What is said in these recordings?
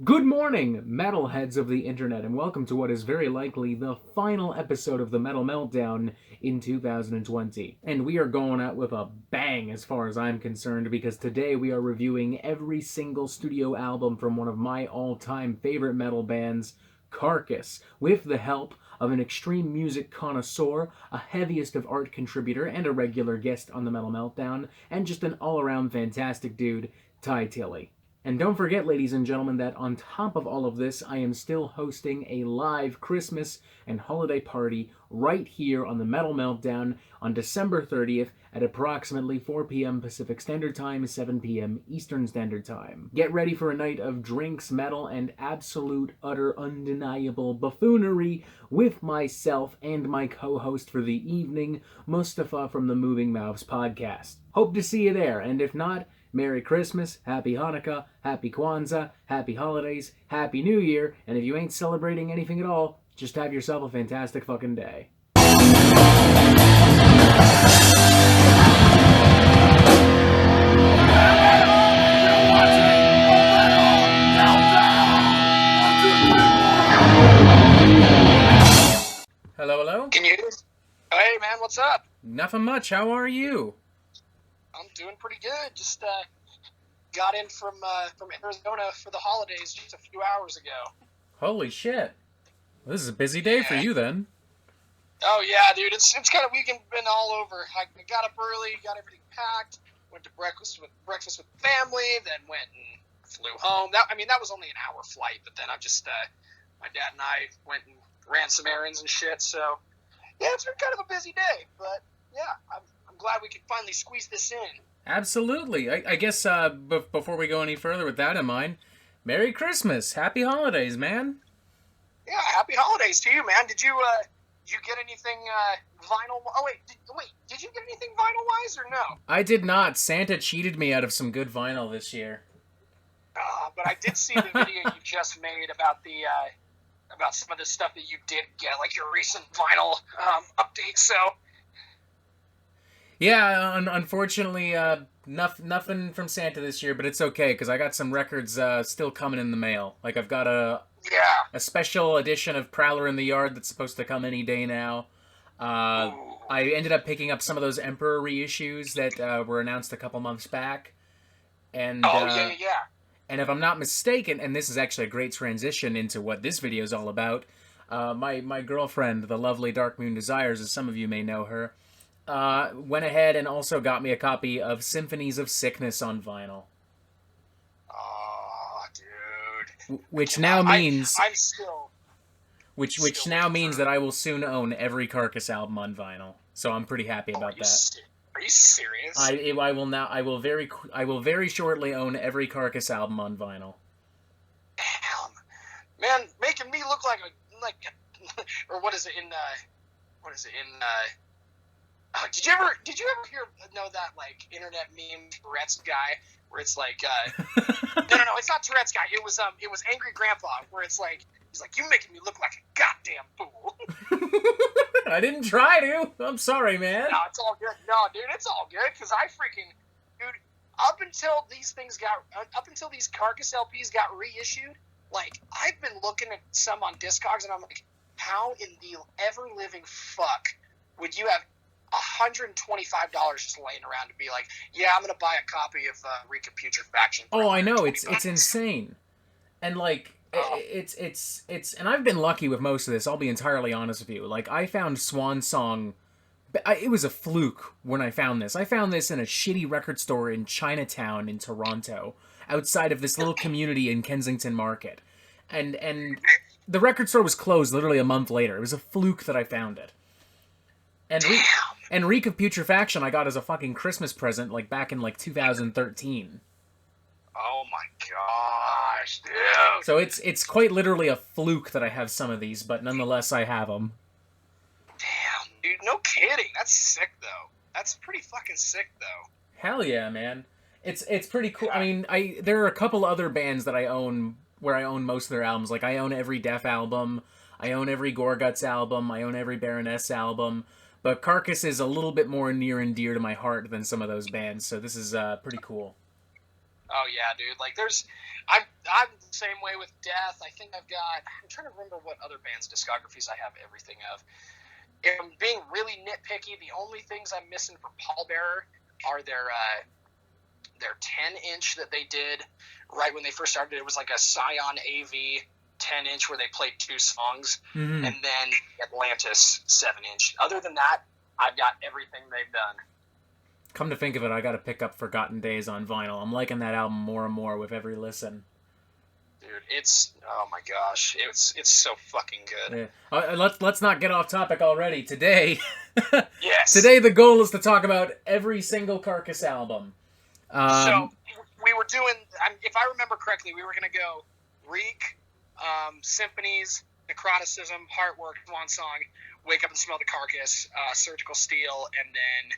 Good morning, metalheads of the internet, and welcome to what is very likely the final episode of the Metal Meltdown in 2020. And we are going out with a bang as far as I'm concerned, because today we are reviewing every single studio album from one of my all-time favorite metal bands, Carcass, with the help of an extreme music connoisseur, a heaviest of art contributor, and a regular guest on the Metal Meltdown, and just an all-around fantastic dude, TyTilly. And don't forget, ladies and gentlemen, that on top of all of this, I am still hosting a live Christmas and holiday party right here on the Metal Meltdown on December 30th at approximately 4 p.m. Pacific Standard Time, 7 p.m. Eastern Standard Time. Get ready for a night of drinks, metal, and absolute, utter, undeniable buffoonery with myself and my co-host for the evening, Mustafa from the Moving Mouths podcast. Hope to see you there, and if not, Merry Christmas, Happy Hanukkah, Happy Kwanzaa, Happy Holidays, Happy New Year, and if you ain't celebrating anything at all, just have yourself a fantastic fucking day. Hello, hello? Can you? Hey man, what's up? Nothing much, how are you? I'm doing pretty good. Just got in from Arizona for the holidays just a few hours ago. Holy shit. This is a busy day for you then. Oh yeah, dude, it's kind of weekend been all over. I got up early, got everything packed, went to breakfast with family, then went and flew home. That was only an hour flight, but then I just my dad and I went and ran some errands and shit. So yeah, it's been kind of a busy day, but yeah, I'm glad we could finally squeeze this in. Absolutely. I guess before we go any further with that in mind, Merry Christmas, Happy Holidays, man. Yeah, happy holidays to you, man. Did you get anything vinyl? Oh wait, did you get anything vinyl wise or no? I did not. Santa cheated me out of some good vinyl this year. But I did see the video you just made about the about some of the stuff that you did get, like your recent vinyl update. So yeah, unfortunately, nothing from Santa this year, but it's okay because I got some records still coming in the mail. Like I've got yeah, a special edition of Prowler in the Yard that's supposed to come any day now. I ended up picking up some of those Emperor reissues that were announced a couple months back, and yeah. and if I'm not mistaken, and this is actually a great transition into what this video is all about, my girlfriend, the lovely Dark Moon Desires, as some of you may know her, went ahead and also got me a copy of Symphonies of Sickness on vinyl. Oh, dude. Which now means I'm still. which now means that I will soon own every Carcass album on vinyl. So I'm pretty happy about that. Are you serious? I will very shortly own every Carcass album on vinyl. Damn, man, making me look like or what is it in did you ever know that like internet meme Tourette's guy where it's like no, it's not Tourette's guy, it was Angry Grandpa, where it's like he's like, you making me look like a goddamn fool. I didn't try to. I'm sorry, man. No, it's all good. No, dude, it's all good because up until these Carcass LPs got reissued, like I've been looking at some on Discogs and I'm like, how in the ever living fuck would you have $125 just laying around to be like, yeah, I'm gonna buy a copy of Recaputrefaction. Oh, I know, it's insane, and like it's and I've been lucky with most of this. I'll be entirely honest with you. Like I found Swan Song. It was a fluke when I found this. I found this in a shitty record store in Chinatown in Toronto, outside of this little community in Kensington Market, and the record store was closed literally a month later. It was a fluke that I found it. And Reek of Putrefaction I got as a fucking Christmas present, like, back in, like, 2013. Oh my gosh, dude. So it's quite literally a fluke that I have some of these, but nonetheless I have them. Damn, dude, no kidding. That's sick, though. That's pretty fucking sick, though. Hell yeah, man. It's pretty cool. I mean, there are a couple other bands that I own, where I own most of their albums. Like, I own every Death album, I own every Gorguts album, I own every Baroness album. But Carcass is a little bit more near and dear to my heart than some of those bands, so this is pretty cool. Oh yeah, dude. Like I'm the same way with Death. I think I'm trying to remember what other bands' discographies I have everything of. If I'm being really nitpicky, the only things I'm missing for Pallbearer are their 10-inch that they did right when they first started. It was like a Scion AV 10-inch where they played 2 songs, Mm-hmm. and then Atlantis 7-inch. Other than that, I've got everything they've done. Come to think of it, I gotta pick up Forgotten Days on vinyl. I'm liking that album more and more with every listen. Dude, it's, oh my gosh, it's so fucking good. Yeah. Let's not get off topic already. Today, Yes. today the goal is to talk about every single Carcass album. So we were doing, if I remember correctly, we were going to go Reek, Symphonies, Necroticism, Heartwork, Swan Song, Wake Up and Smell the Carcass, Surgical Steel, and then...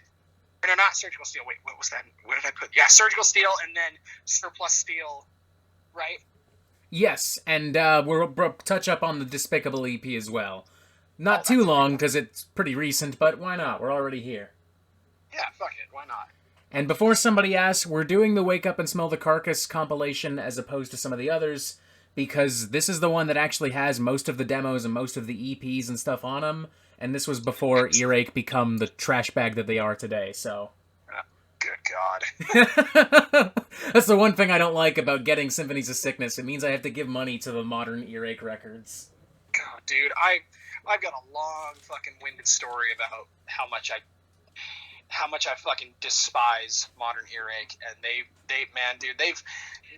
No, not Surgical Steel. Wait, what was that? What did I put? Yeah, Surgical Steel, and then Surplus Steel, right? Yes, and we'll touch up on the Despicable EP as well. Not too that's long, because it's pretty recent, but why not? We're already here. Yeah, fuck it. Why not? And before somebody asks, we're doing the Wake Up and Smell the Carcass compilation as opposed to some of the others, because this is the one that actually has most of the demos and most of the EPs and stuff on them, and this was before Earache become the trash bag that they are today, so... Good God. That's the one thing I don't like about getting Symphonies of Sickness. It means I have to give money to the modern Earache records. God, dude, I've got a long fucking winded story about how much I fucking despise modern Earache, and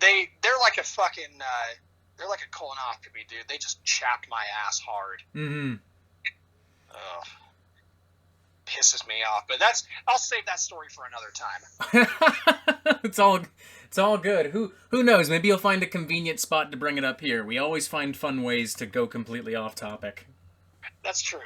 they're like a fucking they're like a colonoscopy, dude. They just chapped my ass hard. Mm-hmm. Ugh. Pisses me off, but I'll save that story for another time. It's all good. Who knows? Maybe you'll find a convenient spot to bring it up here. We always find fun ways to go completely off topic. That's true.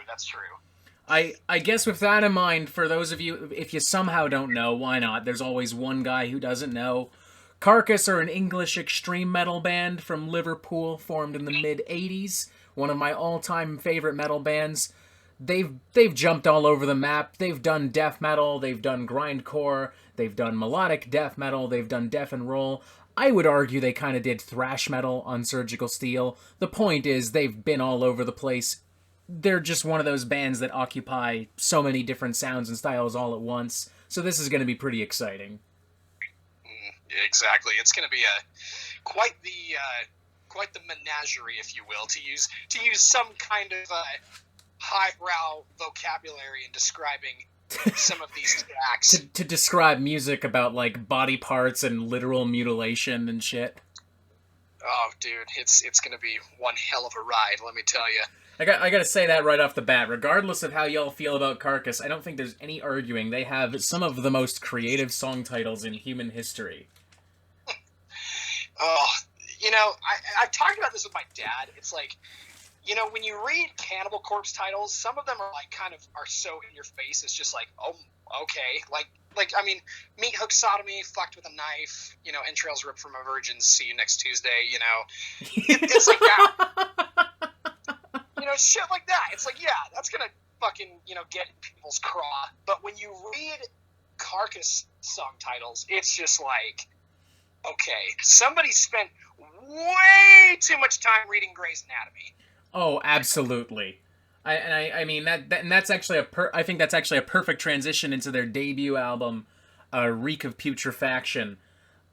I guess with that in mind, for those of you, if you somehow don't know, why not? There's always one guy who doesn't know. Carcass are an English extreme metal band from Liverpool, formed in the mid-'80s. One of my all-time favorite metal bands. They've jumped all over the map. They've done death metal, they've done grindcore, they've done melodic death metal, they've done death and roll. I would argue they kind of did thrash metal on Surgical Steel. The point is, they've been all over the place. They're just one of those bands that occupy so many different sounds and styles all at once. So this is going to be pretty exciting. Exactly. It's going to be quite the menagerie, if you will, to use some kind of highbrow vocabulary in describing some of these tracks. to describe music about, like, body parts and literal mutilation and shit. Oh, dude, it's going to be one hell of a ride, let me tell you. I gotta say that right off the bat. Regardless of how y'all feel about Carcass, I don't think there's any arguing. They have some of the most creative song titles in human history. Oh, you know, I've talked about this with my dad. It's like, you know, when you read Cannibal Corpse titles, some of them are like are so in your face. It's just like, oh, okay. Like I mean, Meat Hook Sodomy, Fucked with a Knife, you know, Entrails Ripped from a Virgin, See You Next Tuesday, you know. It's like that. You know, shit like that. It's like, yeah, that's gonna fucking, you know, get people's craw. But when you read Carcass song titles, it's just like, okay, somebody spent way too much time reading Grey's Anatomy. Oh, absolutely. I mean that's actually I think that's actually a perfect transition into their debut album, Reek of Putrefaction.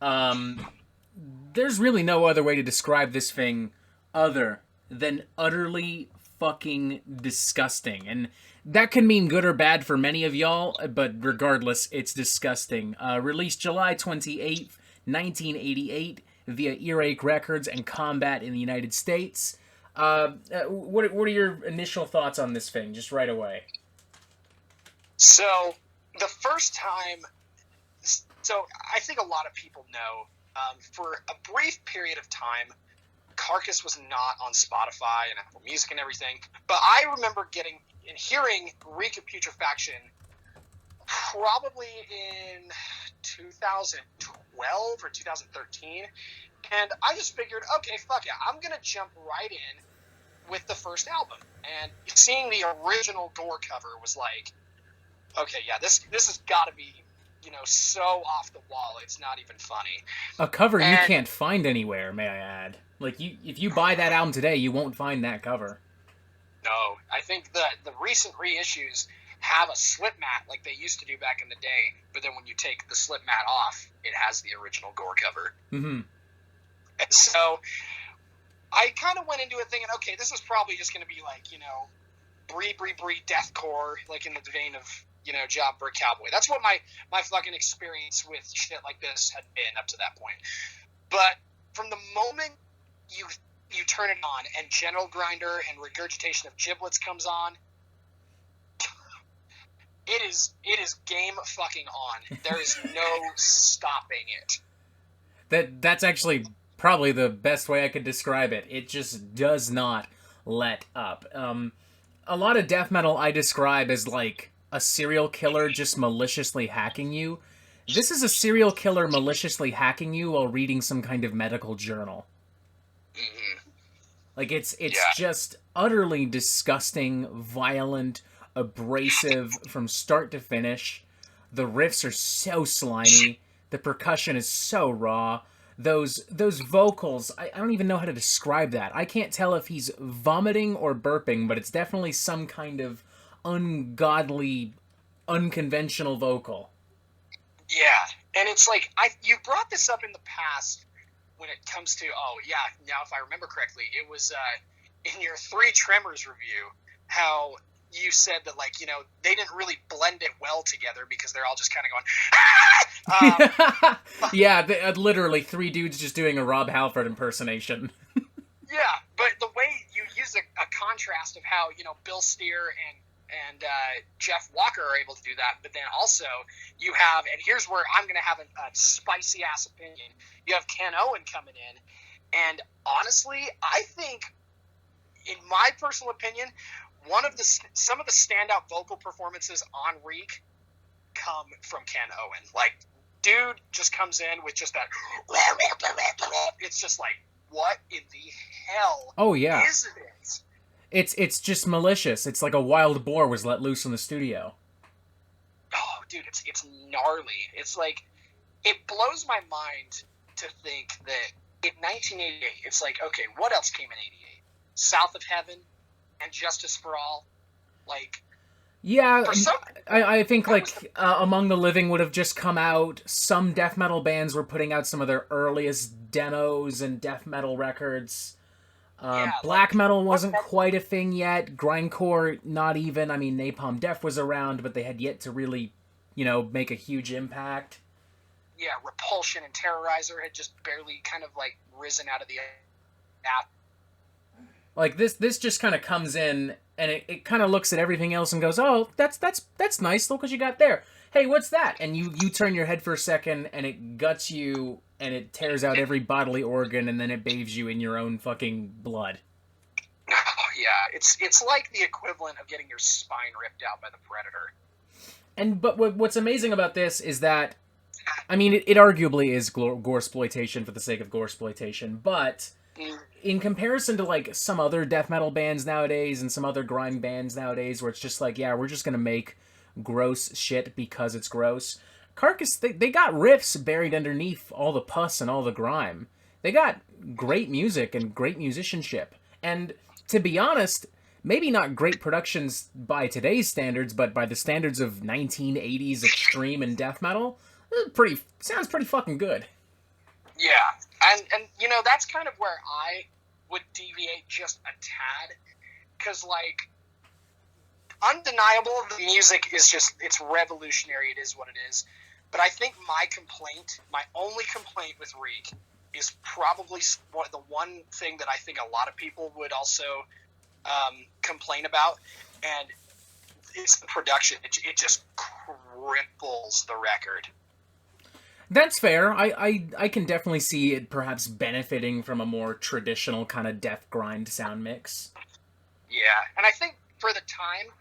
There's really no other way to describe this thing other than utterly fucking disgusting, and that can mean good or bad for many of y'all, but regardless, it's disgusting. Released July 28th, 1988 via Earache Records and Combat in the United States. What are your initial thoughts on this thing, just right away? So, the first time... So, I think a lot of people know, for a brief period of time, Carcass was not on Spotify and Apple Music and everything, but I remember getting and hearing Reek of Putrefaction probably in 2012 or 2013, and I just figured, okay, fuck it, I'm gonna jump right in with the first album. And seeing the original door cover was like, okay, yeah, this has got to be so off the wall, it's not even funny. A cover you And can't find anywhere, may I add. Like, if you buy that album today, you won't find that cover. no, I think the recent reissues have a slip mat like they used to do back in the day, but then when you take the slip mat off, it has the original Gore cover. Mm-hmm. And so I kind of went into it thinking, okay, this is probably just going to be like, Bree deathcore, like in the vein of, Job for a Cowboy. That's what my fucking experience with shit like this had been up to that point. But from the moment you turn it on and General Grinder and Regurgitation of Giblets comes on, it is game fucking on. There is no stopping it. That's actually probably the best way I could describe it. It just does not let up. A lot of death metal I describe as like a serial killer just maliciously hacking you. This is a serial killer maliciously hacking you while reading some kind of medical journal. Mm-hmm. Like, it's just utterly disgusting, violent, abrasive from start to finish. The riffs are so slimy. The percussion is so raw. Those vocals, I don't even know how to describe that. I can't tell if he's vomiting or burping, but it's definitely some kind of ungodly, unconventional vocal. Yeah, and it's like, you brought this up in the past when it comes to, now if I remember correctly, it was in your 3 Tremors review, how you said that, like, they didn't really blend it well together because they're all just kind of going, yeah, literally 3 dudes just doing a Rob Halford impersonation. Yeah, but the way you use a contrast of how, Bill Steer and Jeff Walker are able to do that, but then also you have, and here's where I'm going to have a spicy ass opinion, you have Ken Owen coming in, and honestly, I think, in my personal opinion, some of the standout vocal performances on Reek come from Ken Owen. Like, dude just comes in with just that, it's just like, what in the hell is it? It's just malicious. It's like a wild boar was let loose in the studio. Oh, dude, it's gnarly. It's like, it blows my mind to think that in 1988, it's like, okay, what else came in 88? South of Heaven and Justice for All. Like, yeah, I think like Among the Living would have just come out. Some death metal bands were putting out some of their earliest demos and death metal records. Black metal wasn't quite a thing yet. Grindcore, not even. I mean, Napalm Death was around, but they had yet to really, make a huge impact. Yeah, Repulsion and Terrorizer had just barely kind of like risen out of the app. Like, this just kind of comes in, and it kind of looks at everything else and goes, oh, that's nice, look what you got there. Hey, what's that? And you turn your head for a second, and it guts you, and it tears out every bodily organ, and then it bathes you in your own fucking blood. Oh, yeah, it's like the equivalent of getting your spine ripped out by the Predator. But what's amazing about this is that, I mean, it arguably is gore-sploitation for the sake of gore-sploitation, but in comparison to, like, some other death metal bands nowadays and some other grind bands nowadays where it's just like, yeah, we're just gonna make gross shit because it's gross, Carcass, they got riffs buried underneath all the pus and all the grime. They got great music and great musicianship. And, to be honest, maybe not great productions by today's standards, but by the standards of 1980s extreme and death metal, sounds pretty fucking good. Yeah, and that's kind of where I would deviate just a tad, because, like, undeniable, the music is just, it's revolutionary, it is what it is, but I think my only complaint with Reek is probably the one thing that I think a lot of people would also complain about, and it's the production. It just cripples the record. That's fair. I can definitely see it perhaps benefiting from a more traditional kind of death grind sound mix. Yeah, and I think for the time,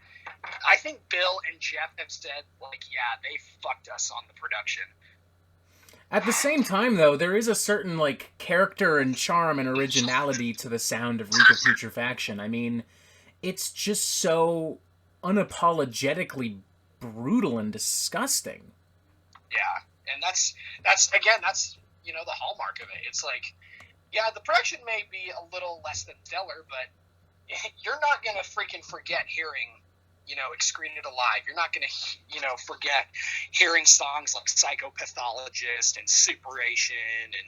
I think Bill and Jeff have said, like, yeah, they fucked us on the production. At the same time, though, there is a certain, like, character and charm and originality to the sound of Reek of Putrefaction. I mean, it's just so unapologetically brutal and disgusting. Yeah, and that's the hallmark of it. It's like, yeah, the production may be a little less than stellar, but you're not gonna freaking forget hearing, Excreted Alive. You're not gonna, forget hearing songs like Psychopathologist and Superation and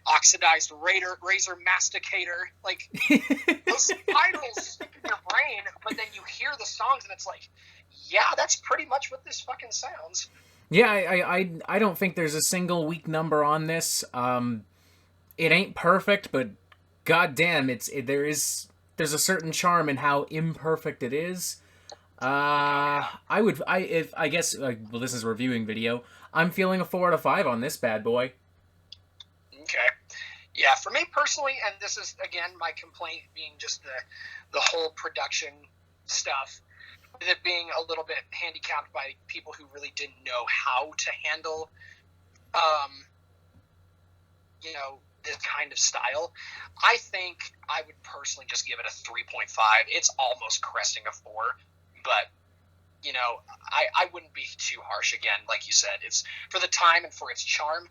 Oxidized Razor Masticator. Like, those titles stick in your brain, but then you hear the songs and it's like, yeah, that's pretty much what this fucking sounds. Yeah, I don't think there's a single weak number on this. It ain't perfect, but goddamn, there's a certain charm in how imperfect it is. I guess, well, this is a reviewing video. I'm feeling a 4 out of 5 on this bad boy. Okay. Yeah, for me personally, and this is, again, my complaint being just the whole production stuff, with it being a little bit handicapped by people who really didn't know how to handle, this kind of style. I think I would personally just give it a 3.5. It's almost cresting a 4, but I wouldn't be too harsh. Again, like you said, it's for the time and for its charm.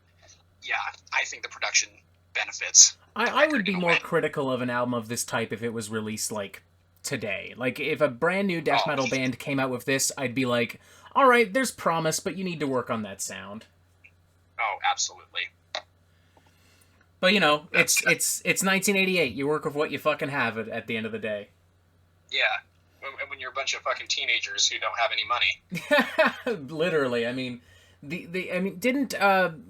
Yeah, I think the production benefits. I would be more critical of an album of this type if it was released, like, today. Like, if a brand new death metal band came out with this, I'd be like, alright, there's promise, but you need to work on that sound. Oh, absolutely. But, it's 1988. You work with what you fucking have at the end of the day. Yeah. When you're a bunch of fucking teenagers who don't have any money. Literally, I mean, didn't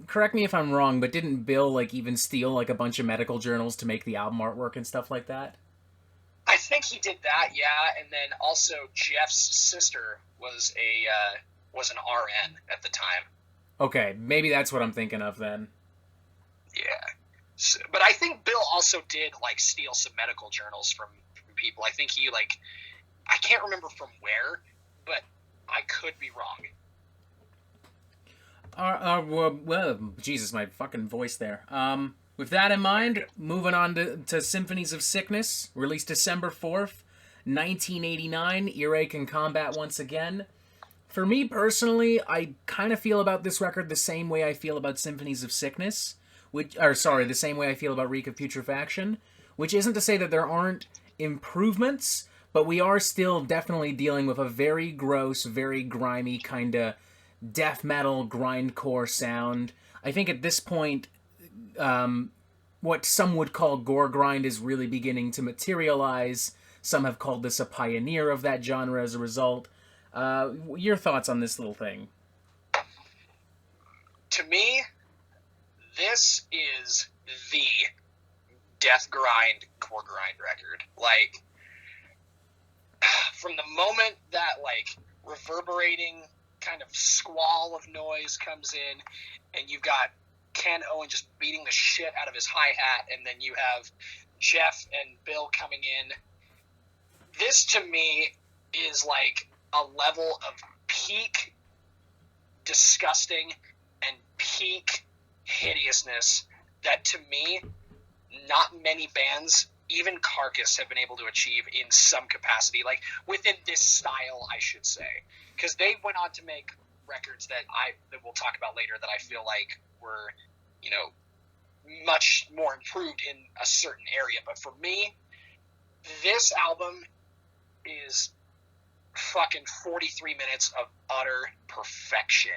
correct me if I'm wrong, but didn't Bill like even steal like a bunch of medical journals to make the album artwork and stuff like that? I think he did that, yeah, and then also Jeff's sister was an RN at the time. Okay, maybe that's what I'm thinking of then. Yeah, but I think Bill also did like steal some medical journals from people. I think he I can't remember from where, but I could be wrong. Well, Jesus, my fucking voice there. With that in mind, moving on to Symphonies of Sickness, released December 4th, 1989, Earache and Combat once again. For me personally, I kind of feel about this record the same way I feel about Symphonies of Sickness, the same way I feel about Reek of Putrefaction, which isn't to say that there aren't improvements, but we are still definitely dealing with a very gross, very grimy kind of death metal, grindcore sound. I think at this point, what some would call gore grind is really beginning to materialize. Some have called this a pioneer of that genre as a result. Your thoughts on this little thing? To me, this is the death grind, core grind record. Like, from the moment that, reverberating kind of squall of noise comes in, and you've got Ken Owen just beating the shit out of his hi-hat, and then you have Jeff and Bill coming in. This, to me, is like a level of peak disgusting and peak hideousness that, to me, not many bands, even Carcass, have been able to achieve in some capacity, like within this style, I should say, because they went on to make records that we'll talk about later that I feel like were, much more improved in a certain area. But for me, this album is fucking 43 minutes of utter perfection.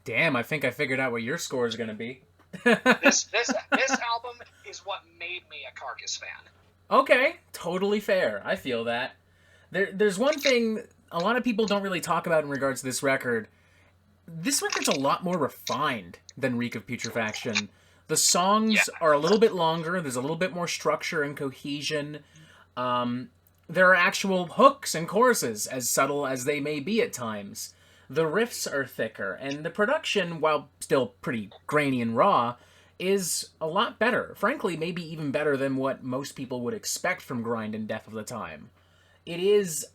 Damn, I think I figured out what your score is going to be. This album is what made me a Carcass fan. Okay, totally fair. I feel that. There's one thing a lot of people don't really talk about in regards to this record. This record's a lot more refined than Reek of Putrefaction. The songs are a little bit longer. There's a little bit more structure and cohesion. There are actual hooks and choruses, as subtle as they may be at times. The riffs are thicker, and the production, while still pretty grainy and raw, is a lot better. Frankly, maybe even better than what most people would expect from grind and death of the time. It is,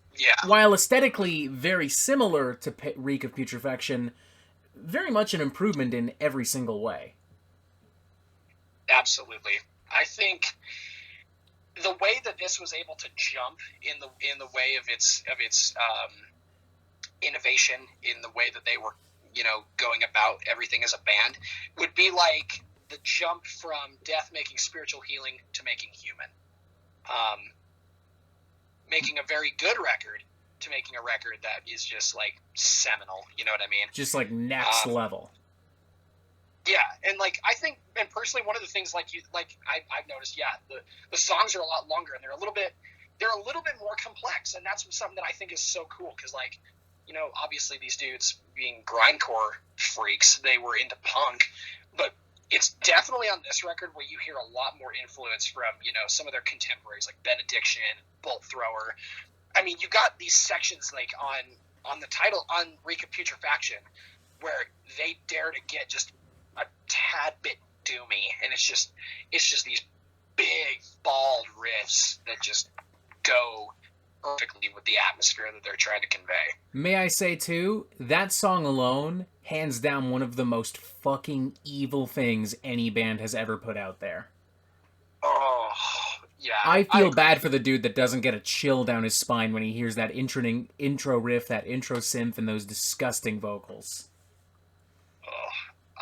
while aesthetically very similar to Reek of Putrefaction, very much an improvement in every single way. Absolutely. I think the way that this was able to jump in the way of its innovation, in the way that they were going about everything as a band, would be like the jump from Death making Spiritual Healing to making Human. Making a very good record to making a record that is just like seminal, you know what I mean? Just like next level. Yeah, and like I think, and personally, one of the things I've noticed, the songs are a lot longer and they're a little bit more complex, and that's something that I think is so cool because obviously these dudes being grindcore freaks, they were into punk, but it's definitely on this record where you hear a lot more influence from some of their contemporaries like Benediction, Bolt Thrower. I mean, you got these sections like on the title on Reek of Putrefaction where they dare to get just a tad bit doomy, and it's just these big bald riffs that just go perfectly with the atmosphere that they're trying to convey. May I say too, that song alone, hands down, one of the most fucking evil things any band has ever put out there. Oh, yeah. I feel bad for the dude that doesn't get a chill down his spine when he hears that intro riff, that intro synth, and those disgusting vocals.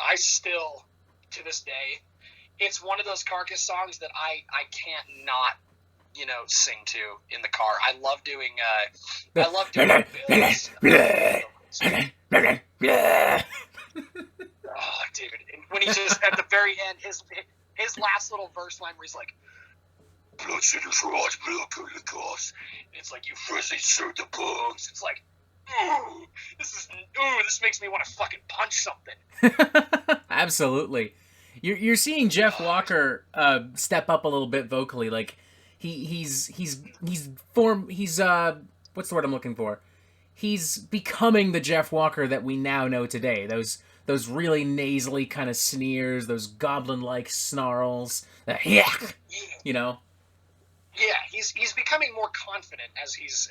I still, to this day, it's one of those Carcass songs that I can't not, sing to in the car. I love doing bills. Oh, dude. And when he just, at the very end, his last little verse line where he's like, bloodshed is right, it's like, you first insert the bones. It's like, this makes me want to fucking punch something. Absolutely. You're seeing Jeff Walker step up a little bit vocally. Like he's what's the word I'm looking for? He's becoming the Jeff Walker that we now know today. Those really nasally kind of sneers, those goblin-like snarls. Yeah. Yeah, he's becoming more confident as he's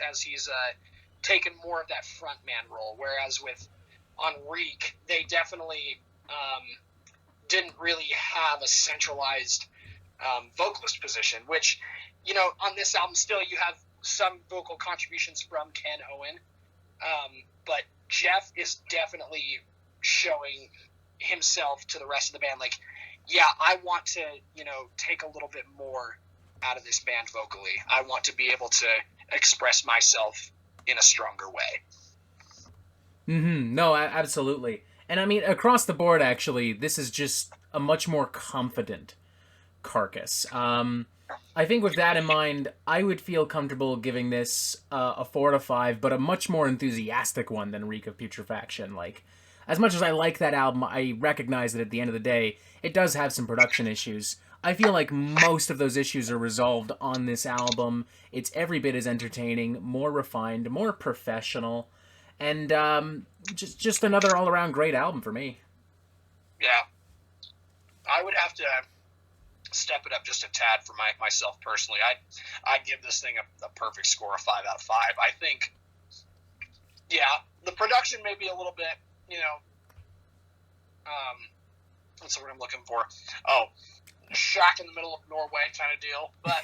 taken more of that frontman role, whereas on Reek, they definitely didn't really have a centralized vocalist position, which, on this album still you have some vocal contributions from Ken Owen, but Jeff is definitely showing himself to the rest of the band, like, yeah, I want to, take a little bit more out of this band vocally. I want to be able to express myself in a stronger way. No, absolutely. And I mean, across the board, actually, this is just a much more confident Carcass. I think with that in mind, I would feel comfortable giving this a 4 to 5, but a much more enthusiastic one than Reek of Putrefaction. Like, as much as I like that album, I recognize that at the end of the day, it does have some production issues. I feel like most of those issues are resolved on this album. It's every bit as entertaining, more refined, more professional, and just another all-around great album for me. Yeah. I would have to step it up just a tad for myself personally. I'd give this thing a perfect score of 5 out of 5. I think, yeah, the production may be a little bit, what's the word I'm looking for? Oh, shack in the middle of Norway kind of deal, but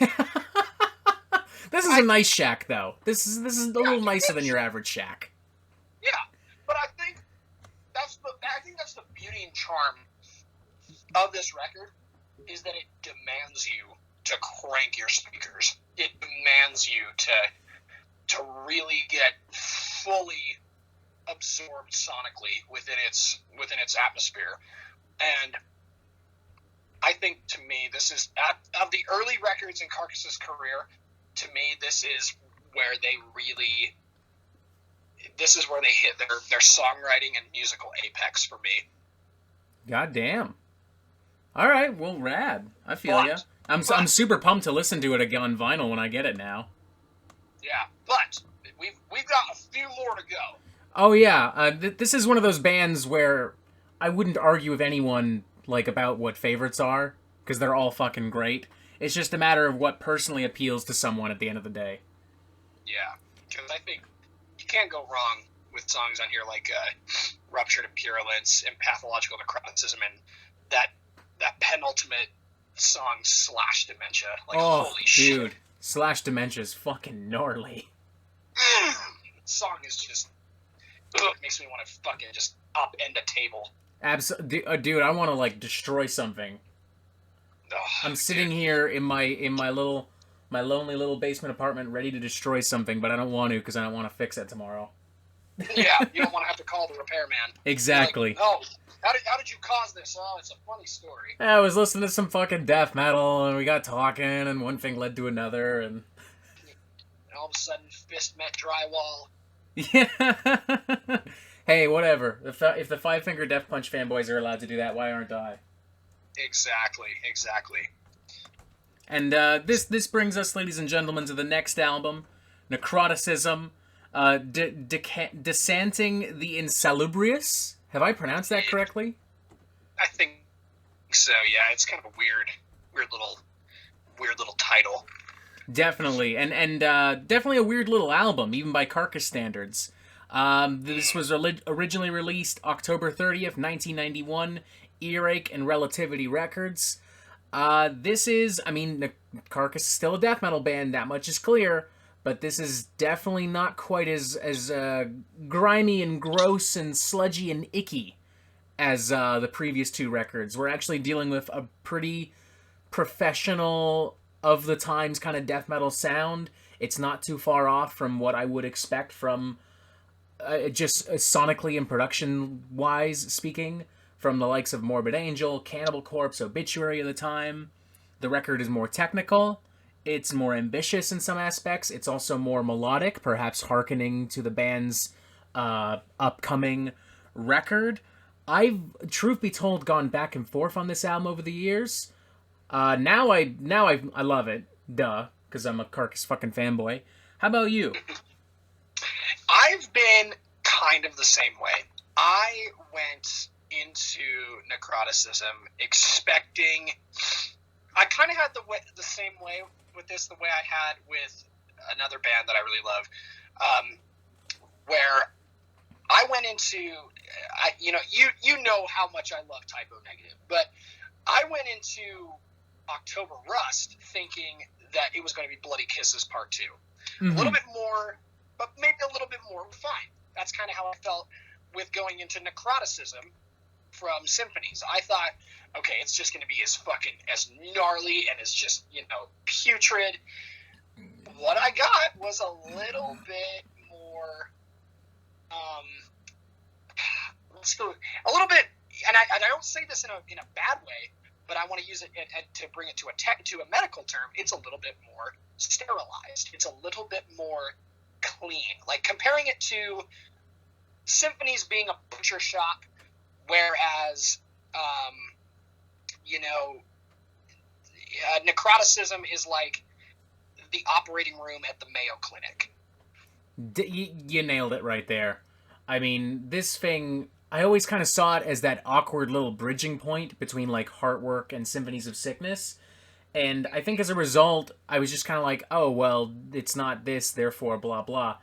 this is a nice shack, though. This is a little nicer than your average shack. Yeah, but I think that's the beauty and charm of this record, is that it demands you to crank your speakers. It demands you to really get fully absorbed sonically within its atmosphere. And I think, to me, this is, of the early records in Carcass's career, to me, this is where they hit their songwriting and musical apex for me. God damn. All right, well, rad. I feel ya. I'm super pumped to listen to it again on vinyl when I get it now. Yeah, but we've got a few more to go. Oh yeah, this is one of those bands where I wouldn't argue with anyone about what favorites are, because they're all fucking great. It's just a matter of what personally appeals to someone at the end of the day. Yeah, because I think you can't go wrong with songs on here like Rupture to Purulence and Pathological Necroticism and that penultimate song, Slash Dementia. Holy shit. Dude, Slash Dementia is fucking gnarly. The song is just, it makes me want to fucking just upend a table. Dude, I want to like destroy something. I'm sitting here in my lonely little basement apartment, ready to destroy something, but I don't want to because I don't want to fix it tomorrow. Yeah, you don't want to have to call the repairman. Exactly. Like, oh, how did you cause this? Oh, it's a funny story. I was listening to some fucking death metal, and we got talking, and one thing led to another, and all of a sudden, fist met drywall. Yeah. Hey, whatever. If the Five Finger Death Punch fanboys are allowed to do that, why aren't I? Exactly. And this brings us, ladies and gentlemen, to the next album, Necroticism, Desanting the Insalubrious. Have I pronounced that correctly? I think so. Yeah, it's kind of a weird little title. Definitely, and definitely a weird little album, even by Carcass standards. This was originally released October 30th, 1991, Earache and Relativity Records. This is, Carcass is still a death metal band, that much is clear, but this is definitely not quite as grimy and gross and sludgy and icky as the previous two records. We're actually dealing with a pretty professional, of the times kind of death metal sound. It's not too far off from what I would expect from just sonically and production wise speaking from the likes of Morbid Angel, Cannibal Corpse, Obituary of the time. The record is more technical, it's more ambitious in some aspects, it's also more melodic, perhaps hearkening to the band's upcoming record. I've, truth be told, gone back and forth on this album over the years. Now I love it, duh, because I'm a Carcass fucking fanboy. How about you? I've been kind of the same way. I went into Necroticism expecting. I kind of had the same way with this, the way I had with another band that I really love, where I went into, you know how much I love Typo Negative, but I went into October Rust thinking that it was going to be Bloody Kisses Part 2. Mm-hmm. A little bit more, but maybe a little bit more refined. That's kind of how I felt with going into Necroticism from Symphonies. I thought, okay, it's just going to be as gnarly and as just, putrid. What I got was a little bit more, a little bit, and I don't say this in a bad way, but I want to use it to bring it to a medical term. It's a little bit more sterilized. It's a little bit more clean. Like comparing it to Symphonies being a butcher shop, whereas, Necroticism is like the operating room at the Mayo Clinic. You nailed it right there. I mean, this thing, I always kind of saw it as that awkward little bridging point between like Heartwork and Symphonies of Sickness. And I think as a result, I was just kind of like, oh, well, it's not this, therefore, blah, blah.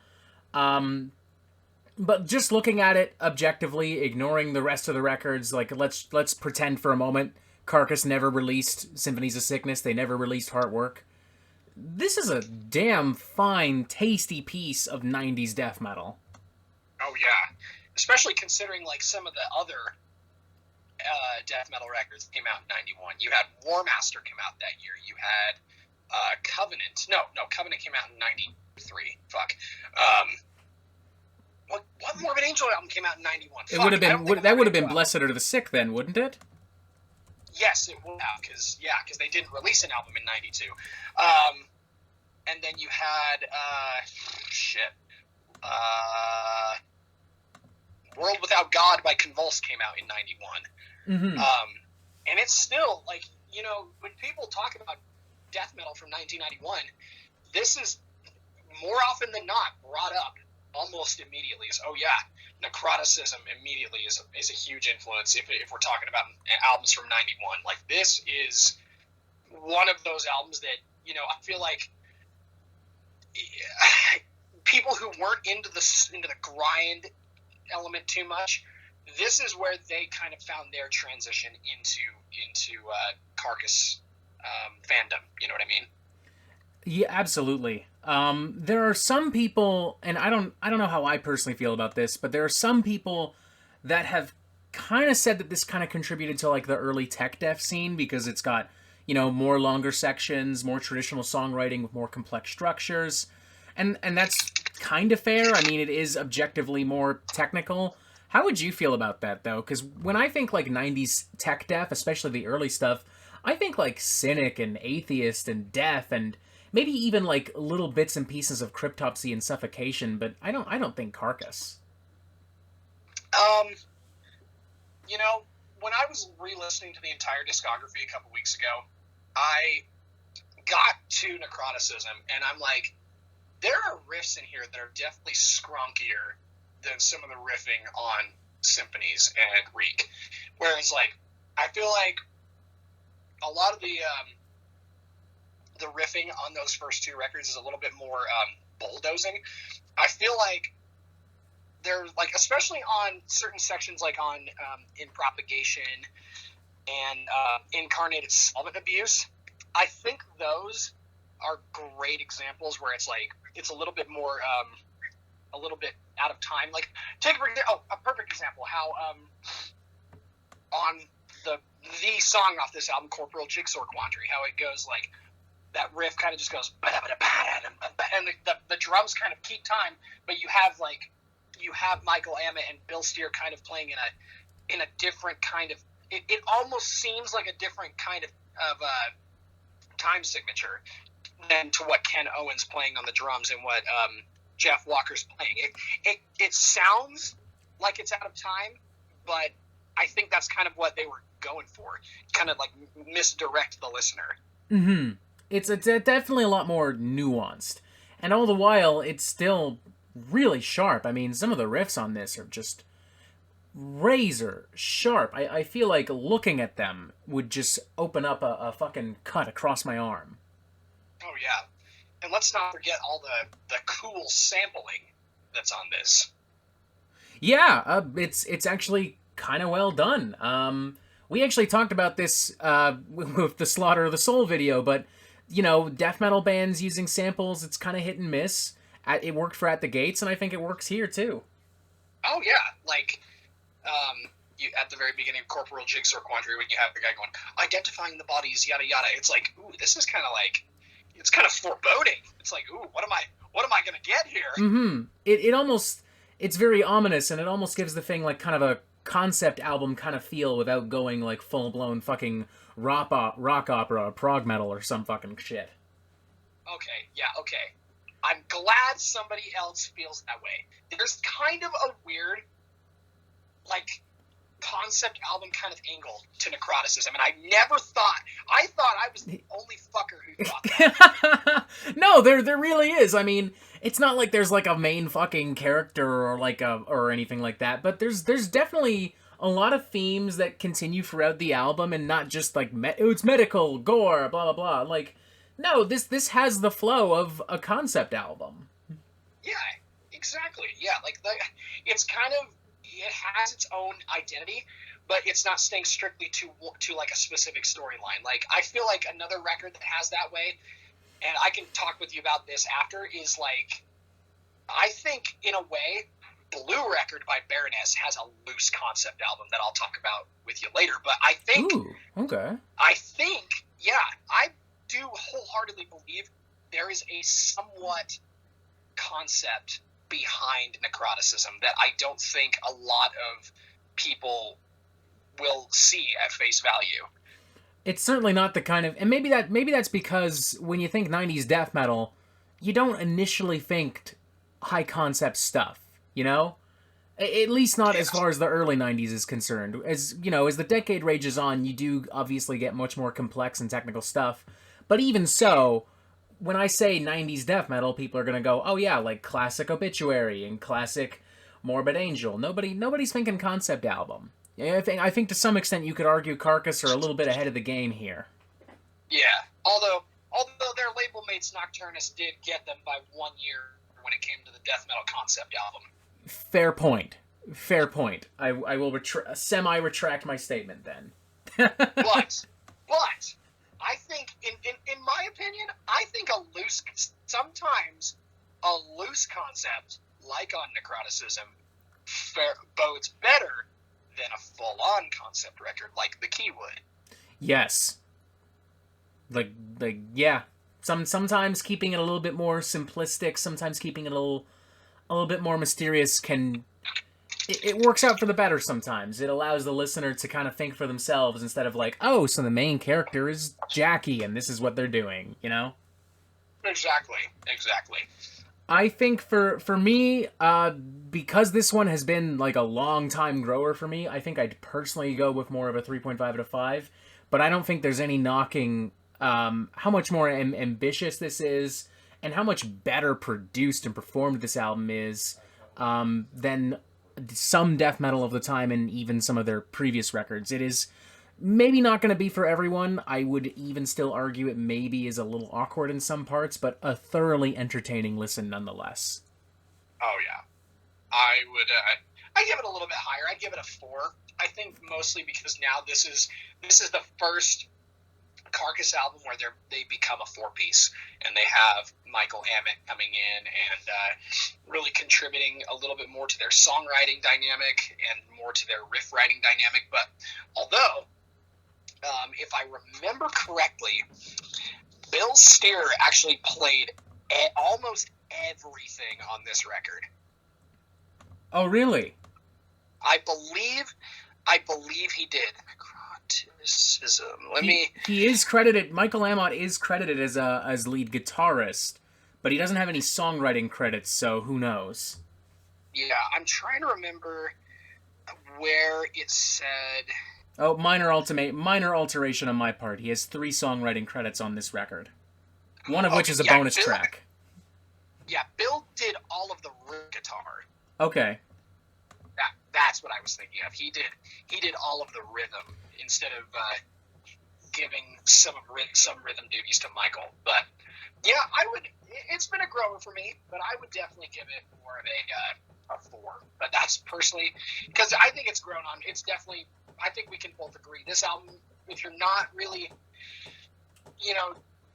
But just looking at it objectively, ignoring the rest of the records, like, let's pretend for a moment Carcass never released Symphonies of Sickness, they never released Heartwork. This is a damn fine, tasty piece of 90s death metal. Oh, yeah. Especially considering, like, some of the other death metal records came out in 91. You had War Master come out that year. You had Covenant. No, Covenant came out in 93. Fuck. What Morbid Angel album came out in 91? It would have been that would have been Blessed Are the Sick then, wouldn't it? Yes, it would have, because they didn't release an album in 92. And then you had World Without God by Convulse came out in 91. Mm-hmm. And it's still, like, when people talk about death metal from 1991, this is more often than not brought up almost immediately as, oh yeah, Necroticism immediately is a huge influence if we're talking about albums from 91. Like, this is one of those albums that, I feel like people who weren't into the grind element too much, this is where they kind of found their transition into Carcass fandom. You know what I mean? Yeah, absolutely. There are some people, and I don't know how I personally feel about this, but there are some people that have kind of said that this kind of contributed to like the early tech death scene because it's got, more longer sections, more traditional songwriting with more complex structures. And that's kind of fair. I mean, it is objectively more technical. How would you feel about that, though? Because when I think, like, 90s tech death, especially the early stuff, I think, like, Cynic and Atheist and Death and maybe even, like, little bits and pieces of Cryptopsy and Suffocation, but I don't think Carcass. When I was re-listening to the entire discography a couple weeks ago, I got to Necroticism, and I'm like, there are riffs in here that are definitely scrunkier than some of the riffing on Symphonies and Reek. Whereas, like, I feel like a lot of the riffing on those first two records is a little bit more bulldozing. I feel like they're, like, especially on certain sections, like on In Propagation and Incarnated Solvent Abuse, I think those are great examples where it's like it's a little bit more a little bit out of time. Like, take a perfect example, how on the song off this album, Corporal Jigsaw Quandary, how it goes like that riff kind of just goes and the drums kind of keep time, but you have Michael Ament and Bill Steer kind of playing in a different kind of, it almost seems like a different kind of time signature than to what Ken Owens playing on the drums and what Jeff Walker's playing. It sounds like it's out of time, but I think that's kind of what they were going for, kind of like misdirect the listener. Mm-hmm. It's definitely a lot more nuanced, and all the while it's still really sharp. I mean, some of the riffs on this are just razor sharp. I feel like looking at them would just open up a fucking cut across my arm. Oh yeah, and let's not forget all the cool sampling that's on this. Yeah, it's actually kind of well done. We actually talked about this with the Slaughter of the Soul video, but death metal bands using samples, it's kind of hit and miss. It worked for At the Gates, and I think it works here too. Oh yeah, like you at the very beginning of Corporal Jigsaw Quandary, when you have the guy going identifying the bodies, yada yada. It's like, ooh, this is kind of like, it's kind of foreboding. It's like, ooh, what am I gonna get here? Mm-hmm. It almost, it's very ominous, and it almost gives the thing like kind of a concept album kind of feel without going like full blown fucking rock opera or prog metal or some fucking shit. Okay. I'm glad somebody else feels that way. There's kind of a weird, like, concept album kind of angle to Necroticism, and I thought I was the only fucker who thought that. No, there really is. I mean, it's not like there's like a main fucking character or like or anything like that, but there's definitely a lot of themes that continue throughout the album, and not just like it's medical gore, blah blah blah. Like, no, this has the flow of a concept album. Yeah, exactly. Yeah, like it's kind of, it has its own identity, but it's not staying strictly to like a specific storyline. Like, I feel like another record that has that way, and I can talk with you about this after, is like, I think in a way, Blue Record by Baroness has a loose concept album that I'll talk about with you later. But I think, I do wholeheartedly believe there is a somewhat concept behind Necroticism that I don't think a lot of people will see at face value. It's certainly not the kind of, and maybe that's because when you think 90s death metal, you don't initially think high concept stuff, At least not as far as the early 90s is concerned. As the decade rages on, you do obviously get much more complex and technical stuff. But even so, when I say 90s death metal, people are going to go, oh yeah, like classic Obituary and classic Morbid Angel. Nobody's thinking concept album. I think to some extent you could argue Carcass are a little bit ahead of the game here. Yeah, although their label mates Nocturnus did get them by 1 year when it came to the death metal concept album. Fair point. I will semi-retract my statement then. But I think, in my opinion, sometimes a loose concept, like on Necroticism, bodes better than a full-on concept record like The Key would. Yes. Like yeah. Sometimes keeping it a little bit more simplistic, sometimes keeping it a little bit more mysterious can it works out for the better sometimes. It allows the listener to kind of think for themselves instead of like, oh, so the main character is Jackie and this is what they're doing, you know? Exactly. I think for me, because this one has been like a long time grower for me, I think I'd personally go with more of a 3.5 out of 5. But I don't think there's any knocking how much more ambitious this is and how much better produced and performed this album is than some death metal of the time and even some of their previous records. It is maybe not going to be for everyone. I would even still argue it maybe is a little awkward in some parts, but a thoroughly entertaining listen nonetheless. Oh yeah, I would. I give it a little bit higher. I give it a 4. I think mostly because now this is the first Carcass album where they become a 4-piece, and they have Michael Ament coming in and really contributing a little bit more to their songwriting dynamic and more to their riff writing dynamic. But although, if I remember correctly, Bill Steer actually played almost everything on this record. Oh, really? I believe he did. Necroticism. He is credited. Michael Amott is credited as lead guitarist, but he doesn't have any songwriting credits, so who knows? Yeah, I'm trying to remember where it said. Oh, minor alteration on my part. He has 3 songwriting credits on this record, one of which is a bonus track. Yeah, Bill did all of the rhythm guitar. Okay. That's what I was thinking of. He did all of the rhythm instead of giving some rhythm duties to Michael. But yeah, it's been a grower for me, but I would definitely give it more of a 4. But that's personally because I think it's grown on. It's definitely. I think we can both agree. This album, if you're not really,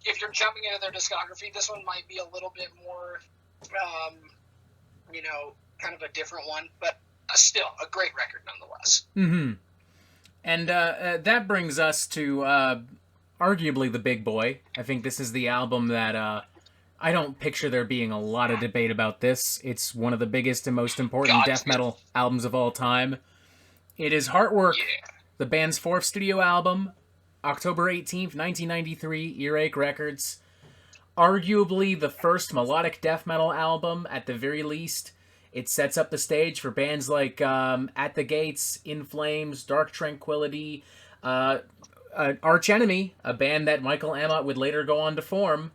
if you're jumping into their discography, this one might be a little bit more, kind of a different one, but still a great record nonetheless. Mm-hmm. And that brings us to arguably the big boy. I think this is the album that I don't picture there being a lot of debate about this. It's one of the biggest and most important death metal albums of all time. It is Heartwork, the band's 4th studio album, October 18th, 1993, Earache Records. Arguably the first melodic death metal album, at the very least. It sets up the stage for bands like At the Gates, In Flames, Dark Tranquillity, Arch Enemy, a band that Michael Amott would later go on to form.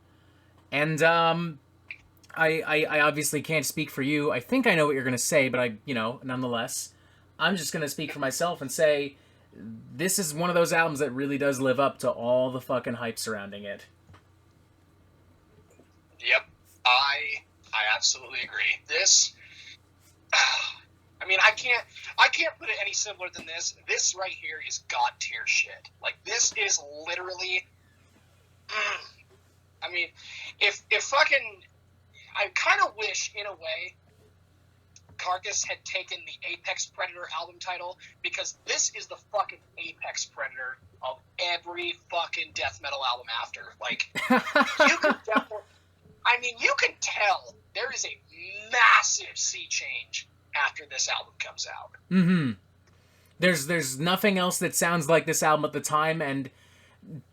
And I obviously can't speak for you. I think I know what you're going to say, but nonetheless, I'm just going to speak for myself and say this is one of those albums that really does live up to all the fucking hype surrounding it. Yep. I absolutely agree. This... I mean, I can't put it any simpler than this. This right here is god tier shit. Like, this is literally. I mean, if fucking, I kind of wish in a way Carcass had taken the Apex Predator album title, because this is the fucking Apex Predator of every fucking death metal album after. Like, you can definitely. I mean, you can tell there is a massive sea change after this album comes out. Mm-hmm. There's nothing else that sounds like this album at the time, and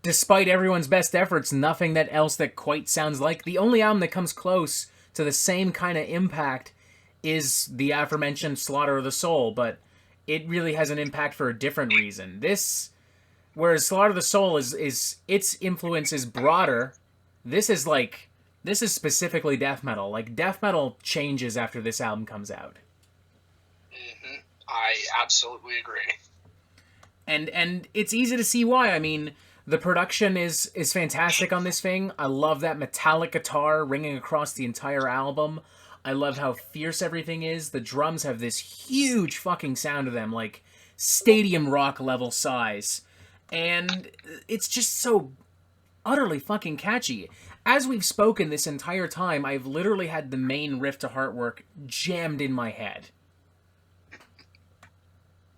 despite everyone's best efforts, nothing else that quite sounds like. The only album that comes close to the same kind of impact is the aforementioned Slaughter of the Soul, but it really has an impact for a different reason. Whereas Slaughter of the Soul is its influence is broader, this is specifically death metal. Like, death metal changes after this album comes out. Mm-hmm. I absolutely agree. And it's easy to see why. I mean, the production is fantastic on this thing. I love that metallic guitar ringing across the entire album. I love how fierce everything is. The drums have this huge fucking sound to them, like stadium rock level size. And it's just so utterly fucking catchy. As we've spoken this entire time, I've literally had the main riff to Heartwork jammed in my head.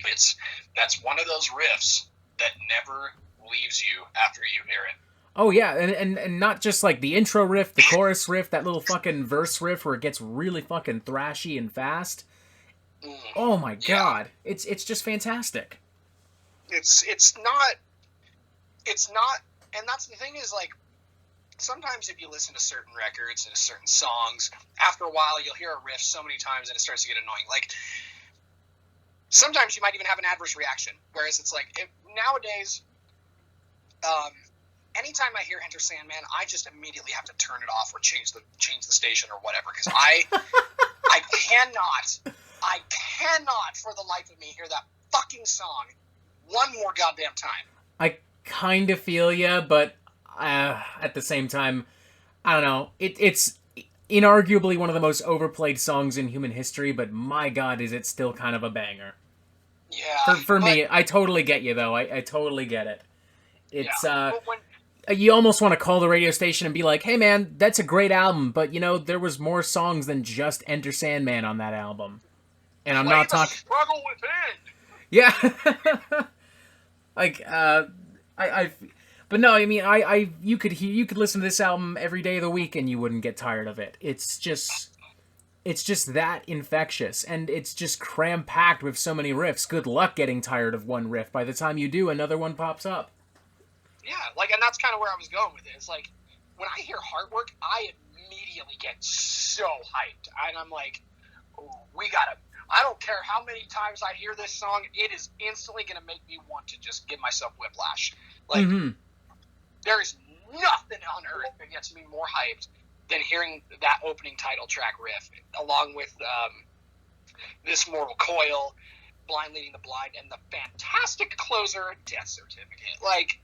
That's one of those riffs that never leaves you after you hear it. Oh yeah, and not just like the intro riff, the chorus riff, that little fucking verse riff where it gets really fucking thrashy and fast. Oh my god, it's just fantastic. It's not, and that's the thing is, like, sometimes if you listen to certain records and certain songs, after a while you'll hear a riff so many times and it starts to get annoying. Like, sometimes you might even have an adverse reaction, whereas it's like, nowadays, anytime I hear Enter Sandman, I just immediately have to turn it off or change the station or whatever, because I cannot for the life of me hear that fucking song one more goddamn time. I kind of feel ya, but at the same time, I don't know. It's inarguably one of the most overplayed songs in human history, but my god, is it still kind of a banger. Yeah. For me, I totally get you, though. I totally get it. It's, you almost want to call the radio station and be like, hey man, that's a great album, but you know, there was more songs than just Enter Sandman on that album. And I'm not talking... Struggle Within! Yeah. Like, but no, I mean, you could listen to this album every day of the week and you wouldn't get tired of it. It's just that infectious, and it's just cram-packed with so many riffs. Good luck getting tired of one riff. By the time you do, another one pops up. Yeah, like, and that's kind of where I was going with it. It's like, when I hear Heartwork, I immediately get so hyped. And I'm like, I don't care how many times I hear this song, it is instantly going to make me want to just give myself whiplash. Like, there is nothing on earth that gets me more hyped than hearing that opening title track riff, along with This Mortal Coil, Blind Leading the Blind, and the fantastic closer, Death Certificate. Like,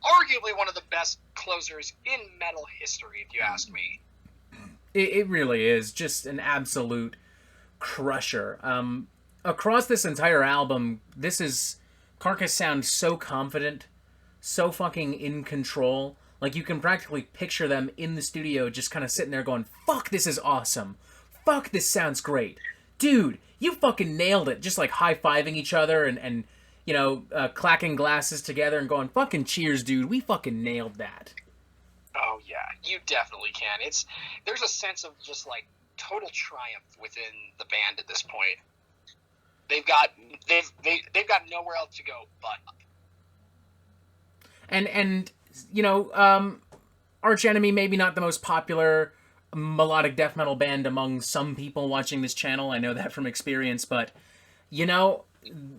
arguably one of the best closers in metal history, if you ask me. It really is just an absolute crusher. Across this entire album, Carcass sounds so confident, so fucking in control. Like, you can practically picture them in the studio just kind of sitting there going, fuck, this is awesome. Fuck, this sounds great. Dude, you fucking nailed it. Just like high-fiving each other and you know, clacking glasses together and going, fucking cheers, dude. We fucking nailed that. Oh, yeah. You definitely can. There's a sense of just, like, total triumph within the band at this point. They've got nowhere else to go but up. And you know, Arch Enemy, maybe not the most popular melodic death metal band among some people watching this channel. I know that from experience, but you know,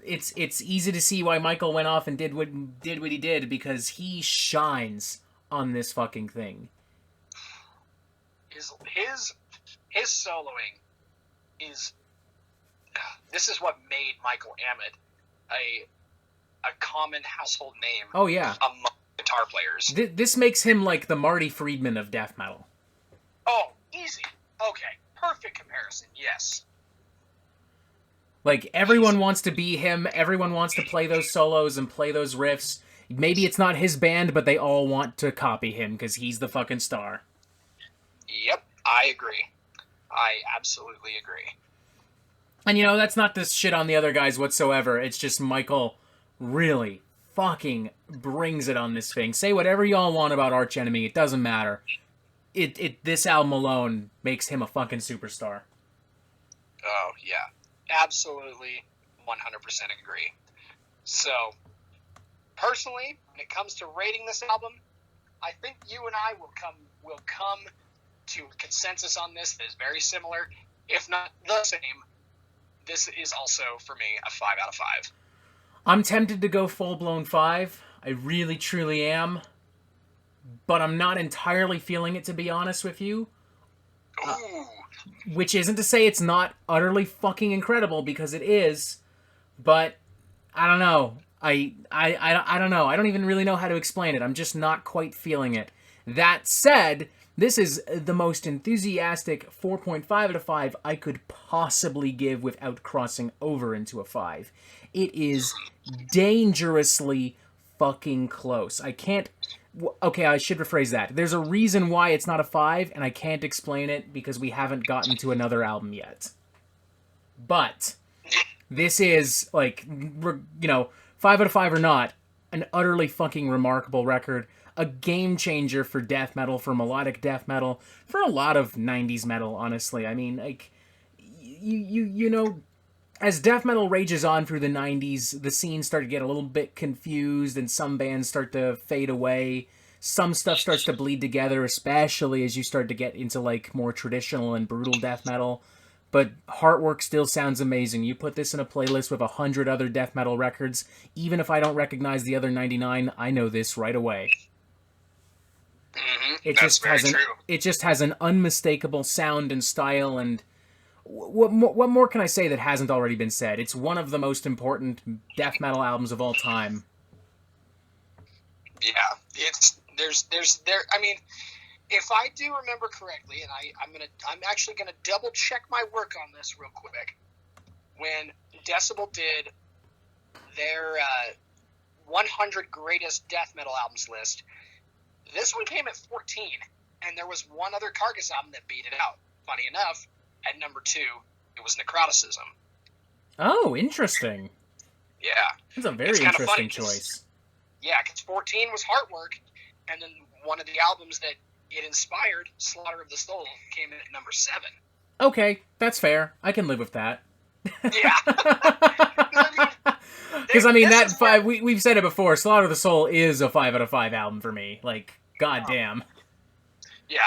it's easy to see why Michael went off and did what he did, because he shines on this fucking thing. His soloing this is what made Michael Amott a common household name. Oh yeah, among guitar players. This makes him like the Marty Friedman of death metal. Oh, easy. Okay, perfect comparison. Yes. Like, everyone wants to be him. Everyone wants to play those solos and play those riffs. Maybe it's not his band, but they all want to copy him because he's the fucking star. Yep, I agree. I absolutely agree. And, you know, that's not this shit on the other guys whatsoever. It's just Michael really fucking brings it on this thing. Say whatever y'all want about Arch Enemy. It doesn't matter. This album alone makes him a fucking superstar. Oh, yeah. Absolutely 100% agree. So, personally, when it comes to rating this album, I think you and I will come to a consensus on this that is very similar, if not the same. This is also, for me, a 5 out of 5. I'm tempted to go full-blown 5. I really, truly am. But I'm not entirely feeling it, to be honest with you. Which isn't to say it's not utterly fucking incredible, because it is. But, I don't know. I don't know. I don't even really know how to explain it. I'm just not quite feeling it. That said, this is the most enthusiastic 4.5 out of 5 I could possibly give without crossing over into a 5. It is dangerously fucking close. I can't... Okay, I should rephrase that. There's a reason why it's not a 5, and I can't explain it because we haven't gotten to another album yet. But This is, like, 5 out of 5 or not, an utterly fucking remarkable record. A game changer for death metal, for melodic death metal, for a lot of 90s metal, honestly. I mean, like, as death metal rages on through the 90s, the scene started to get a little bit confused and some bands start to fade away. Some stuff starts to bleed together, especially as you start to get into, like, more traditional and brutal death metal. But Heartwork still sounds amazing. You put this in a playlist with 100 other death metal records, even if I don't recognize the other 99, I know this right away. Mm-hmm. It That's just very has true. it just has an unmistakable sound and style, and what more can I say that hasn't already been said? It's one of the most important death metal albums of all time. Yeah, it's there. I mean, if I do remember correctly, and I'm actually gonna double check my work on this real quick. When Decibel did their 100 greatest death metal albums list, this one came at 14, and there was one other Carcass album that beat it out. Funny enough, at number 2, it was Necroticism. Oh, interesting. Yeah, That's a very it's kind of interesting funny, choice. Yeah, because 14 was Heartwork, and then one of the albums that it inspired, Slaughter of the Soul, came in at number 7. Okay, that's fair. I can live with that. Yeah. Because, I mean, This that is where- we've said it before, Slaughter of the Soul is a 5 out of 5 album for me. Like, goddamn. Yeah,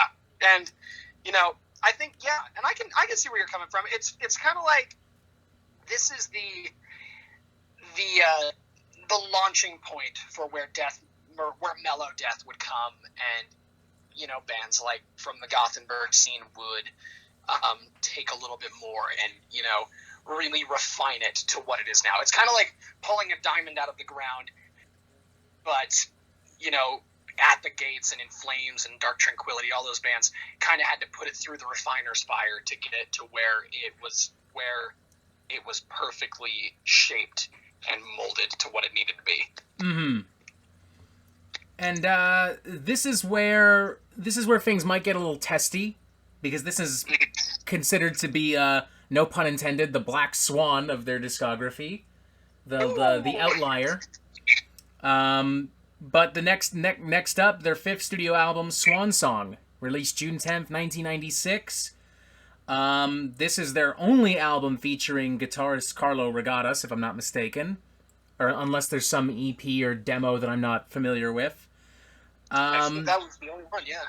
and I think and I can see where you're coming from. It's kind of like this is the launching point for where mellow death would come, and bands like from the Gothenburg scene would take a little bit more and really refine it to what it is now. It's kind of like pulling a diamond out of the ground, but at the Gates and In Flames and Dark Tranquillity, all those bands kind of had to put it through the refiner's fire to get it to where it was perfectly shaped and molded to what it needed to be. Mm-hmm. And this is where things might get a little testy, because this is considered to be, no pun intended, the black swan of their discography, the outlier. But the next up, their 5th studio album, Swan Song, released June 10th, 1996. This is their only album featuring guitarist Carlo Regatas, if I'm not mistaken, or unless there's some EP or demo that I'm not familiar with. I think that was the only one, yeah.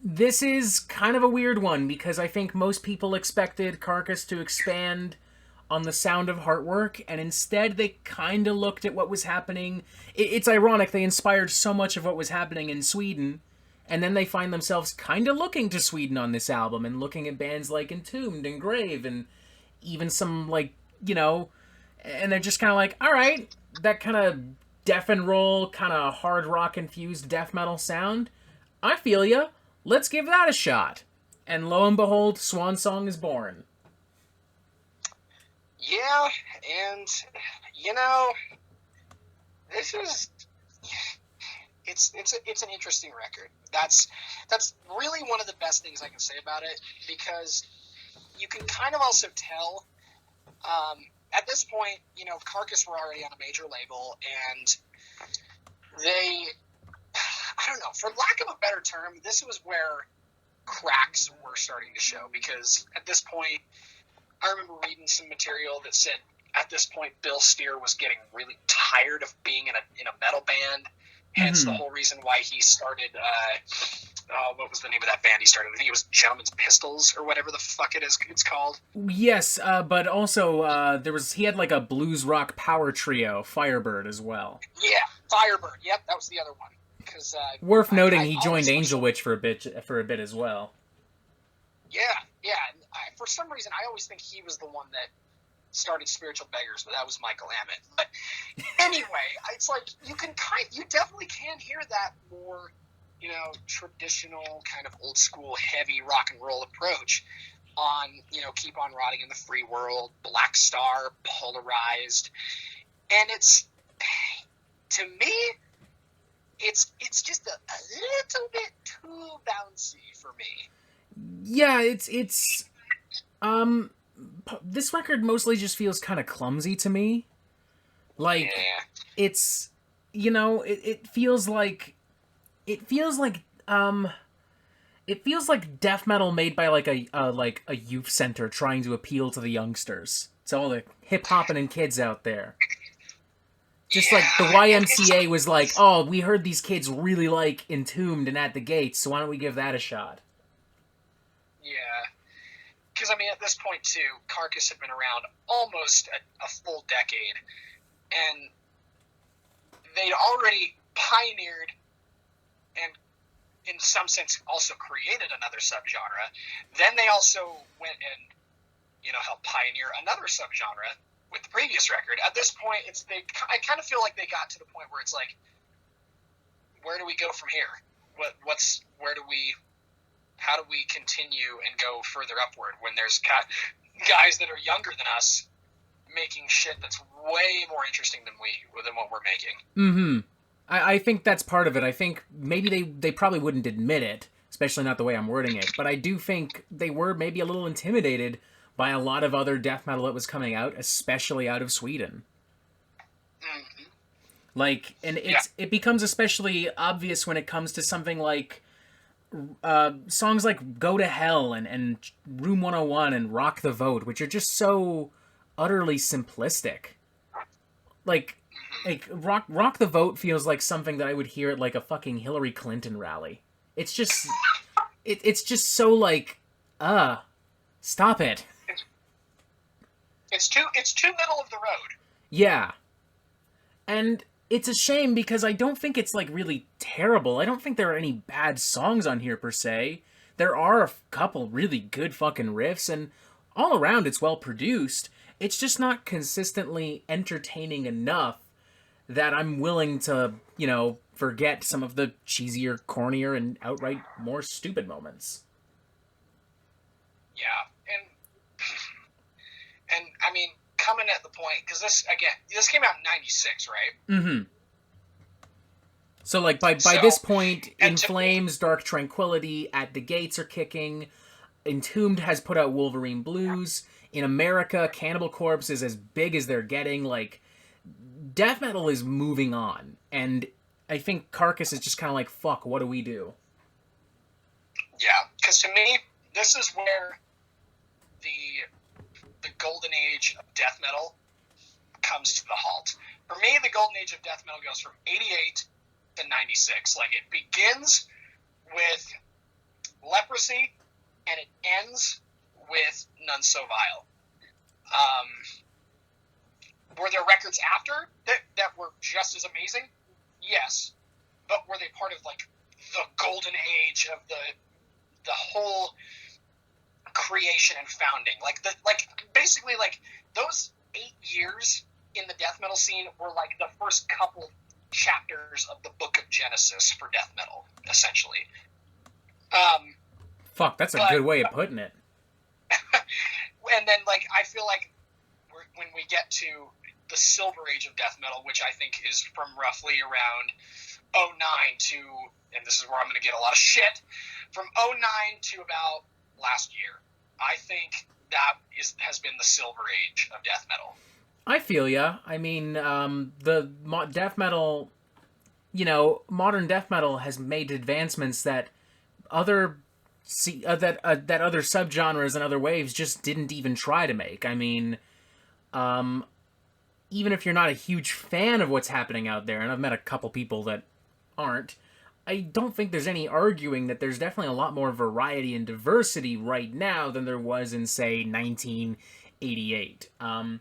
This is kind of a weird one, because I think most people expected Carcass to expand on the sound of Heartwork, and instead they kind of looked at what was happening. It's ironic, they inspired so much of what was happening in Sweden, and then they find themselves kind of looking to Sweden on this album, and looking at bands like Entombed and Grave, and even some, like, and they're just kind of like, alright, that kind of death and roll, kind of hard rock infused death metal sound, I feel ya. Let's give that a shot. And lo and behold, Swan Song is born. Yeah, and this is it's an interesting record. That's really one of the best things I can say about it, because you can kind of also tell at this point, Carcass were already on a major label, and they, I don't know, for lack of a better term, this was where cracks were starting to show, because at this point, I remember reading some material that said at this point Bill Steer was getting really tired of being in a metal band, hence the whole reason why he started, what was the name of that band he started? I think it was Gentleman's Pistols, or whatever the fuck it's called. Yes, but also he had like a blues rock power trio, Firebird, as well. Yeah, Firebird. Yep, that was the other one. Because worth noting, he joined Angel Witch for a bit as well. Yeah. And for some reason, I always think he was the one that started Spiritual Beggars, but that was Michael Hammett. But anyway, it's like you definitely can hear that more, traditional kind of old school heavy rock and roll approach on, Keep On Rotting in the Free World, Black Star, Polarized, and it's, to me, it's just a little bit too bouncy for me. Yeah, it's this record mostly just feels kind of clumsy to me. Like, Yeah. it's, it feels like, it feels like, it feels like death metal made by like a youth center trying to appeal to the youngsters, to all the hip hopping and kids out there. Just like the Yeah. YMCA was like, oh, we heard these kids really like Entombed and At the Gates, so why don't we give that a shot? Yeah. Because, I mean, at this point, too, Carcass had been around almost a full decade, and they'd already pioneered and, in some sense, also created another subgenre. Then they also went and, helped pioneer another subgenre with the previous record. At this point, I kind of feel like they got to the point where it's like, where do we go from here? How do we continue and go further upward when there's guys that are younger than us making shit that's way more interesting than what we're making? Mm-hmm. I think that's part of it. I think maybe they probably wouldn't admit it, especially not the way I'm wording it, but I do think they were maybe a little intimidated by a lot of other death metal that was coming out, especially out of Sweden. Mm-hmm. Like, and it becomes especially obvious when it comes to something like songs like Go to Hell and Room 101 and Rock the Vote, which are just so utterly simplistic. Like Rock the Vote feels like something that I would hear at like a fucking Hillary Clinton rally. It's just it's just so like stop it. It's too middle of the road. Yeah. And it's a shame because I don't think it's like really terrible. I don't think there are any bad songs on here per se. There are a couple really good fucking riffs, and all around it's well produced. It's just not consistently entertaining enough that I'm willing to, forget some of the cheesier, cornier, and outright more stupid moments. Yeah, and I mean, coming at the point, because this came out in '96, right? Mm-hmm. So, like, by this point, In Flames, Dark Tranquility, At the Gates are kicking. Entombed has put out Wolverine Blues. In America, Cannibal Corpse is as big as they're getting. Like, death metal is moving on. And I think Carcass is just kind of like, fuck, what do we do? Yeah, because to me, this is where the golden age of death metal comes to the halt. For me, the golden age of death metal goes from 88 to 96. Like, it begins with Leprosy, and it ends with None So Vile. Were there records after that were just as amazing? Yes. But were they part of, like, the golden age of the whole creation and founding? Basically, those 8 years in the death metal scene were, like, the first couple chapters of the book of Genesis for death metal, essentially. Fuck, that's a good way of putting it. And then, like, I feel like when we get to the silver age of death metal, which I think is from roughly around 09 to, and this is where I'm going to get a lot of shit, from 09 to about last year, I think that has been the silver age of death metal. I feel ya. I mean, the death metal, modern death metal has made advancements that other that other subgenres and other waves just didn't even try to make. I mean, even if you're not a huge fan of what's happening out there, and I've met a couple people that aren't, I don't think there's any arguing that there's definitely a lot more variety and diversity right now than there was in, say, 1988. And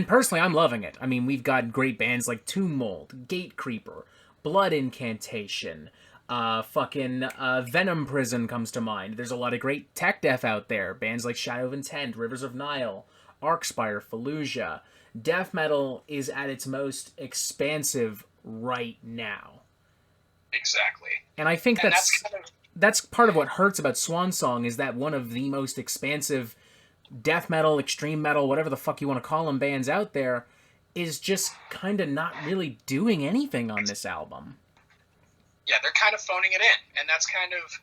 personally, I'm loving it. I mean, we've got great bands like Tomb Mold, Gatecreeper, Blood Incantation, Venom Prison comes to mind. There's a lot of great tech death out there. Bands like Shadow of Intent, Rivers of Nile, Arcspire, Fallujah. Death metal is at its most expansive right now. Exactly. And I think that's part of what hurts about Swan Song, is that one of the most expansive death metal, extreme metal, whatever the fuck you want to call them, bands out there, is just kind of not really doing anything on this album. Yeah, they're kind of phoning it in, and that's kind of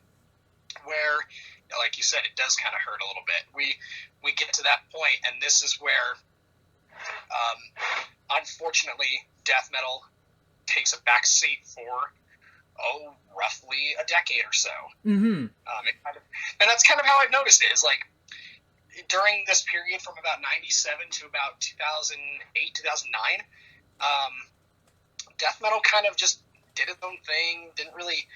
where, like, like you said, it does kind of hurt a little bit. We get to that point, and this is where, unfortunately, death metal takes a back seat for roughly a decade or so. Mm-hmm. And that's kind of how I've noticed it. Is like during this period from about 97 to about 2008, 2009, death metal kind of just did its own thing, didn't really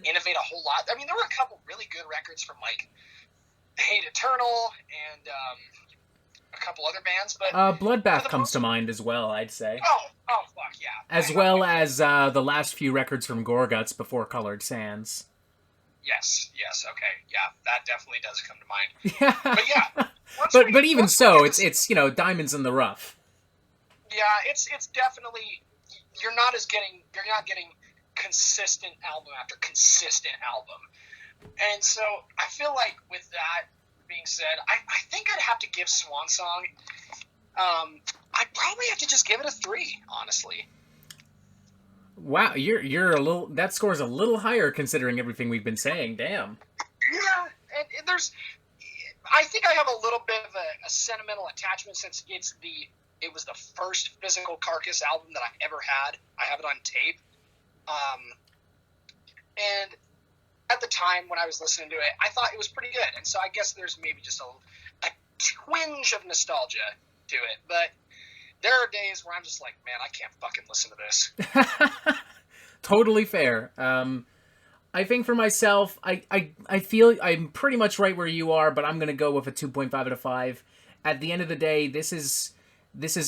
innovate a whole lot. I mean, there were a couple really good records from like Hate Eternal and a couple other bands, but Bloodbath comes to mind as well, I'd say. Oh fuck yeah. As well as the last few records from Gorguts before Colored Sands. Yes, okay, yeah, that definitely does come to mind. Yeah. But yeah, but even so, it's you know, diamonds in the rough. Yeah, it's definitely you're not getting consistent album after consistent album, and so I feel like with that being said, I think I'd have to give Swan Song. I'd probably have to just give it a 3, honestly. Wow, you're a little. That score's a little higher considering everything we've been saying. Damn. Yeah, and there's. I think I have a little bit of a sentimental attachment since it was the first physical Carcass album that I ever had. I have it on tape. And at the time when I was listening to it, I thought it was pretty good. And so I guess there's maybe just a twinge of nostalgia to it. But there are days where I'm just like, man, I can't fucking listen to this. Totally fair. I think for myself, I feel I'm pretty much right where you are, but I'm going to go with a 2.5 out of 5. At the end of the day, this is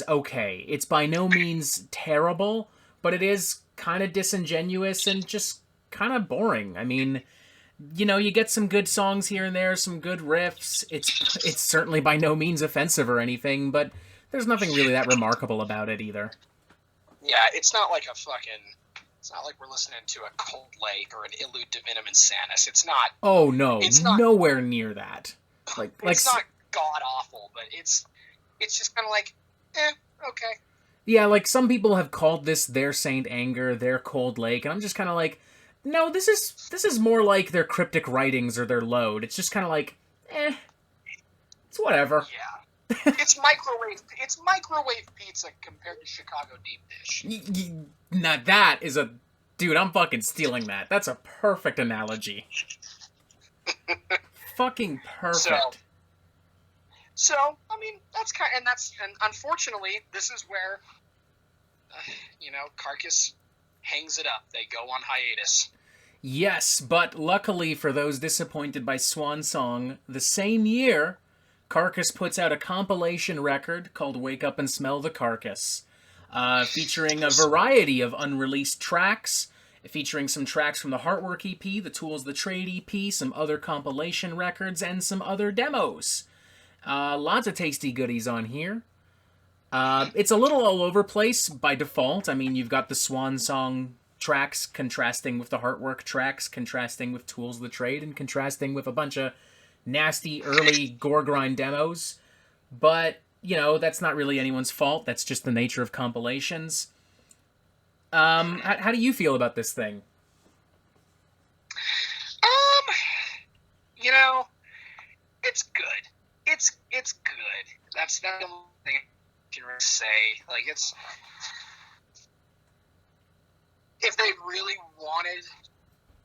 okay. It's by no means terrible, but it is kind of disingenuous and just kind of boring. I mean, you know, you get some good songs here and there, some good riffs. It's certainly by no means offensive or anything, but there's nothing really that remarkable about it either. Yeah, it's not like it's not like we're listening to a Cold Lake or an Illud Divinum Insanus. It's not. Oh no, it's not, nowhere near that. It's not god awful, but it's just kind of like, okay. Yeah, like some people have called this their Saint Anger, their Cold Lake, and I'm just kind of like, no, this is more like their Cryptic Writings or their Load. It's just kind of like, it's whatever. Yeah, it's microwave pizza compared to Chicago deep dish. Now that is a dude. I'm fucking stealing that. That's a perfect analogy. Fucking perfect. So I mean, and unfortunately, this is where Carcass hangs it up. They go on hiatus. Yes, but luckily for those disappointed by Swan Song, the same year, Carcass puts out a compilation record called Wake Up and Smell the Carcass, featuring a variety of unreleased tracks, featuring some tracks from the Heartwork EP, the Tools the Trade EP, some other compilation records, and some other demos. Lots of tasty goodies on here. It's a little all over place by default. I mean, you've got the Swan Song tracks contrasting with the Heartwork tracks, contrasting with Tools of the Trade, and contrasting with a bunch of nasty early gore grind demos. But, you know, that's not really anyone's fault. That's just the nature of compilations. How do you feel about this thing? You know, it's good. It's good. That's not the only thing I can really say. Like, it's... If they really wanted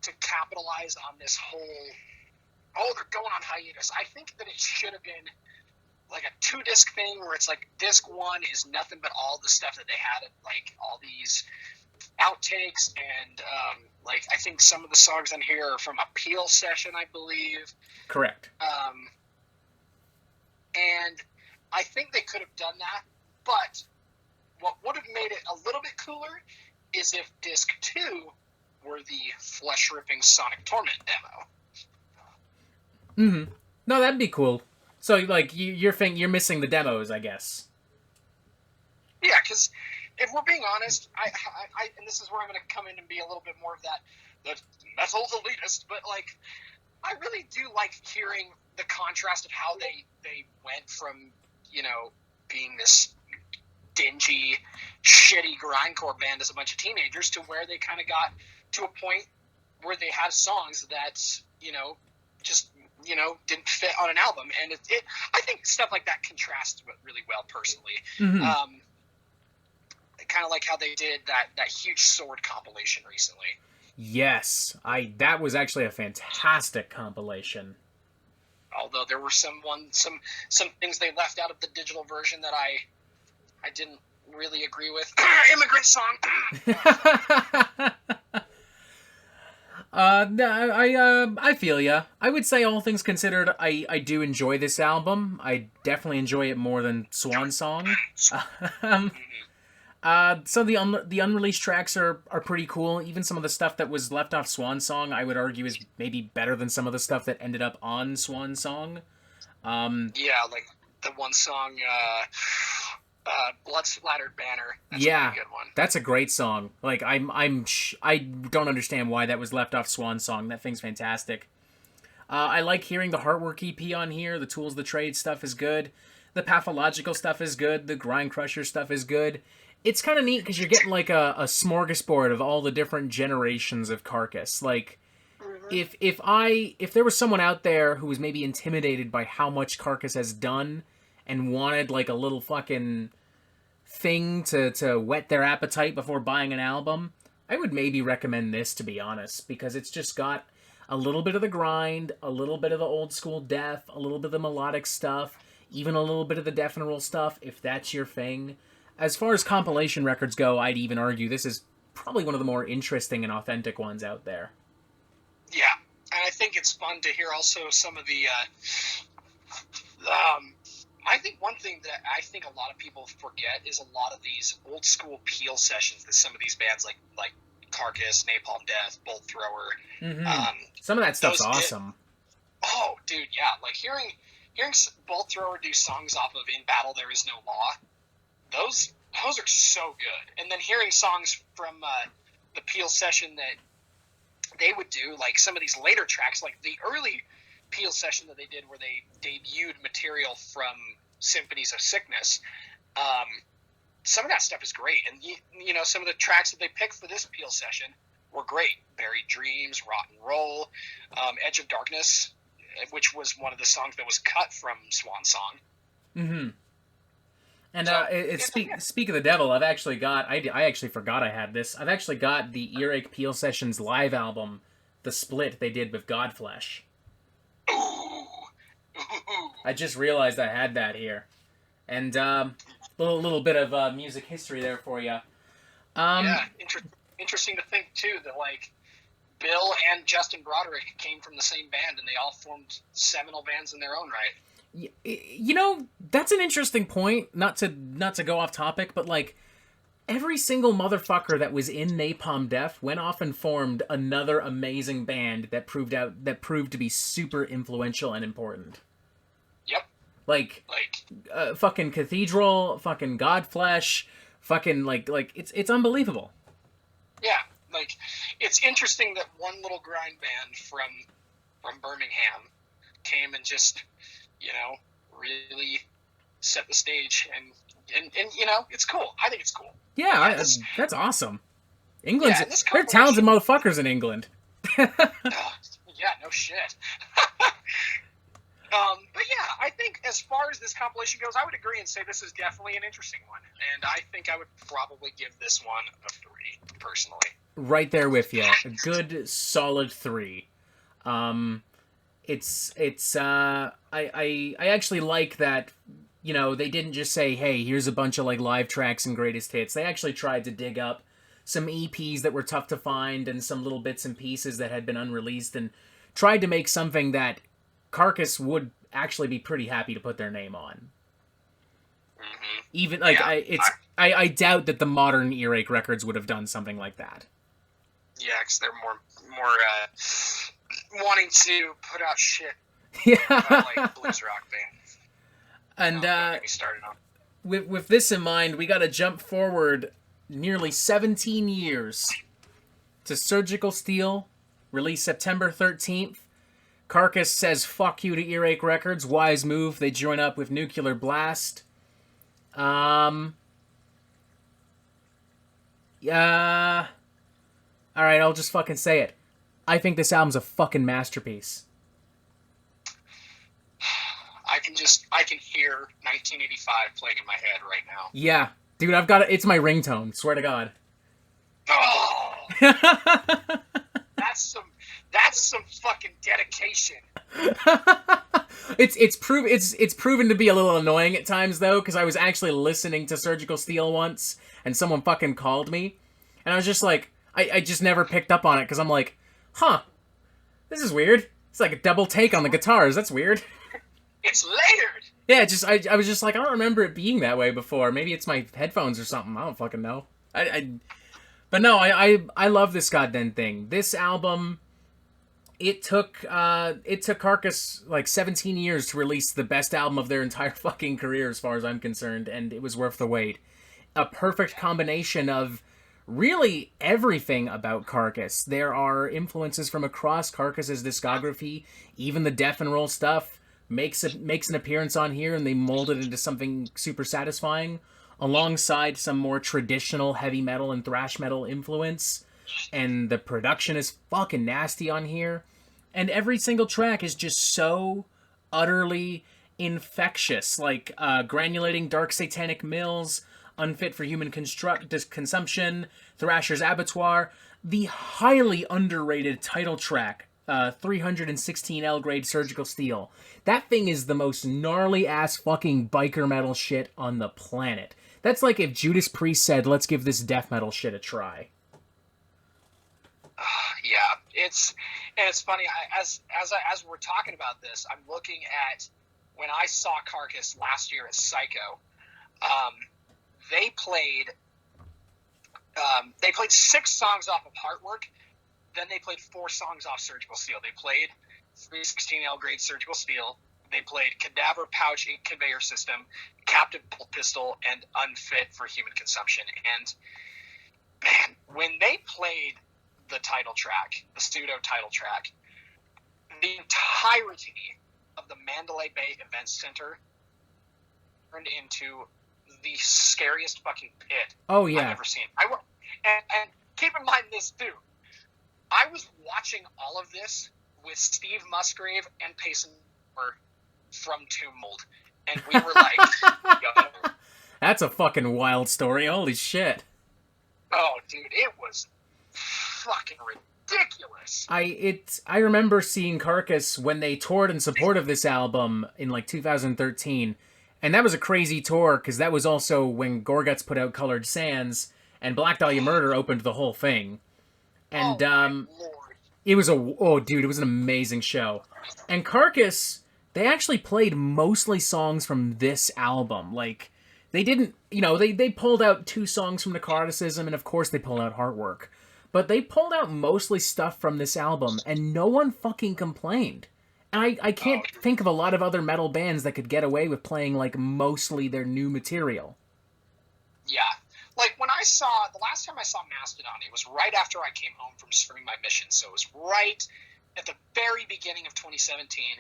to capitalize on this whole, they're going on hiatus, I think that it should have been like a 2-disc thing where it's like disc 1 is nothing but all the stuff that they had, like all these outtakes and like I think some of the songs on here are from a Peel session, I believe. Correct. And I think they could have done that, but what would have made it a little bit cooler is if disc 2 were the flesh-ripping Sonic Torment demo. Mm-hmm. No, that'd be cool. So, like, you're missing the demos, I guess. Yeah, because if we're being honest, I and this is where I'm going to come in and be a little bit more of the metal elitist, but, like, I really do like hearing the contrast of how they went from, being this dingy, shitty grindcore band as a bunch of teenagers to where they kind of got to a point where they had songs that, just didn't fit on an album. And I think stuff like that contrasts really well, personally. Mm-hmm. Kind of like how they did that huge Sword compilation recently. Yes, that was actually a fantastic compilation. Although there were some things they left out of the digital version that I didn't really agree with. Immigrant Song. I feel ya. I would say, all things considered, I do enjoy this album. I definitely enjoy it more than Swan Song. Some of the unreleased tracks are pretty cool. Even some of the stuff that was left off Swan Song, I would argue, is maybe better than some of the stuff that ended up on Swan Song. Yeah, like the one song, Blood Splattered Banner. That's a pretty good one. That's a great song. Like, I don't understand why that was left off Swan Song. That thing's fantastic. I like hearing the Heartwork EP on here. The Tools of the Trade stuff is good. The Pathological stuff is good. The Grind Crusher stuff is good. It's kind of neat because you're getting like a smorgasbord of all the different generations of Carcass. Like, if there was someone out there who was maybe intimidated by how much Carcass has done and wanted like a little fucking thing to whet their appetite before buying an album, I would maybe recommend this, to be honest, because it's just got a little bit of the grind, a little bit of the old school death, a little bit of the melodic stuff, even a little bit of the death and roll stuff, if that's your thing. As far as compilation records go, I'd even argue this is probably one of the more interesting and authentic ones out there. Yeah, and I think it's fun to hear also some of the I think one thing that I think a lot of people forget is a lot of these old school Peel sessions that some of these bands like Carcass, Napalm Death, Bolt Thrower. Mm-hmm. Some of that stuff's awesome. Oh, dude, yeah. Like hearing Bolt Thrower do songs off of In Battle There Is No Law, those are so good. And then hearing songs from the Peel session that they would do, like some of these later tracks, like the early Peel session that they did where they debuted material from Symphonies of Sickness. Some of that stuff is great. And, some of the tracks that they picked for this Peel session were great. Buried Dreams, Rotten Roll, Edge of Darkness, which was one of the songs that was cut from Swan Song. Mm-hmm. And speak of the devil, I've actually got, I actually forgot I had this. I've actually got the Earache Peel Sessions live album, the split they did with Godflesh. Ooh. I just realized I had that here. And little bit of music history there for you. Yeah, interesting to think, too, that, like, Bill and Justin Broderick came from the same band, and they all formed seminal bands in their own right. That's an interesting point. Not to go off topic, but like every single motherfucker that was in Napalm Death went off and formed another amazing band that proved to be super influential and important. Yep. Like fucking Cathedral, fucking Godflesh, fucking like it's unbelievable. Yeah, like it's interesting that one little grind band from Birmingham came and just really set the stage, and it's cool. I think it's cool. Yeah, that's awesome. England's they're talented compilation- motherfuckers in England. Yeah, no shit. But yeah, I think as far as this compilation goes, I would agree and say this is definitely an interesting one, and I think I would probably give this one a 3, personally. Right there with you. A good solid 3. I actually like that, they didn't just say, hey, here's a bunch of like live tracks and greatest hits. They actually tried to dig up some EPs that were tough to find and some little bits and pieces that had been unreleased and tried to make something that Carcass would actually be pretty happy to put their name on. Mm-hmm. Even like I doubt that the modern Earache records would have done something like that. Yeah, because they're more wanting to put out shit. Yeah, like blues rock bands. And don't get me started on. With this in mind, we got to jump forward nearly 17 years to Surgical Steel, released September 13th. Carcass says fuck you to Earache Records. Wise move. They join up with Nuclear Blast. Yeah. Alright, I'll just fucking say it. I think this album's a fucking masterpiece. I can hear 1985 playing in my head right now. Yeah. Dude, I've got it. It's my ringtone. Swear to God. Oh! That's some fucking dedication. It's proven to be a little annoying at times though, because I was actually listening to Surgical Steel once, and someone fucking called me, and I was just like, I just never picked up on it because I'm like, huh, this is weird. It's like a double take on the guitars. That's weird. It's layered. Yeah, I was just like, I don't remember it being that way before. Maybe it's my headphones or something. I don't fucking know. But no, I love this goddamn thing. This album, it took Carcass like 17 years to release the best album of their entire fucking career, as far as I'm concerned, and it was worth the wait. A perfect combination of really everything about Carcass. There are influences from across Carcass's discography. Even the death and roll stuff makes an appearance on here, and they mold it into something super satisfying, alongside some more traditional heavy metal and thrash metal influence. And the production is fucking nasty on here. And every single track is just so utterly infectious. Like Granulating Dark Satanic Mills, Unfit for Human Consumption, Thrasher's Abattoir, the highly underrated title track, 316L grade Surgical Steel. That thing is the most gnarly ass fucking biker metal shit on the planet. That's like if Judas Priest said, let's give this death metal shit a try. Yeah, it's funny. As we're talking about this, I'm looking at when I saw Carcass last year at Psycho. They played 6 songs off of Heartwork. Then they played 4 songs off Surgical Steel. They played 316L grade Surgical Steel. They played Cadaver Pouch Ink Conveyor System, Captive Bolt Pistol, and Unfit for Human Consumption. And man, when they played the title track, the pseudo title track, the entirety of the Mandalay Bay Event Center turned into the scariest fucking pit I've ever seen. And keep in mind this too. I was watching all of this with Steve Musgrave and Payson from Tomb Mold, and we were like, yo. That's a fucking wild story. Holy shit. Oh, dude, it was fucking ridiculous. I remember seeing Carcass when they toured in support of this album in like 2013, and that was a crazy tour because that was also when Gorguts put out Colored Sands, and Black Dahlia Murder opened the whole thing. And it was it was an amazing show. And Carcass, they actually played mostly songs from this album. Like, they didn't, they pulled out 2 songs from Necroticism, and of course they pulled out Heartwork. But they pulled out mostly stuff from this album, and no one fucking complained. And I can't think of a lot of other metal bands that could get away with playing, like, mostly their new material. Yeah. Like, the last time I saw Mastodon, it was right after I came home from serving my mission, so it was right at the very beginning of 2017,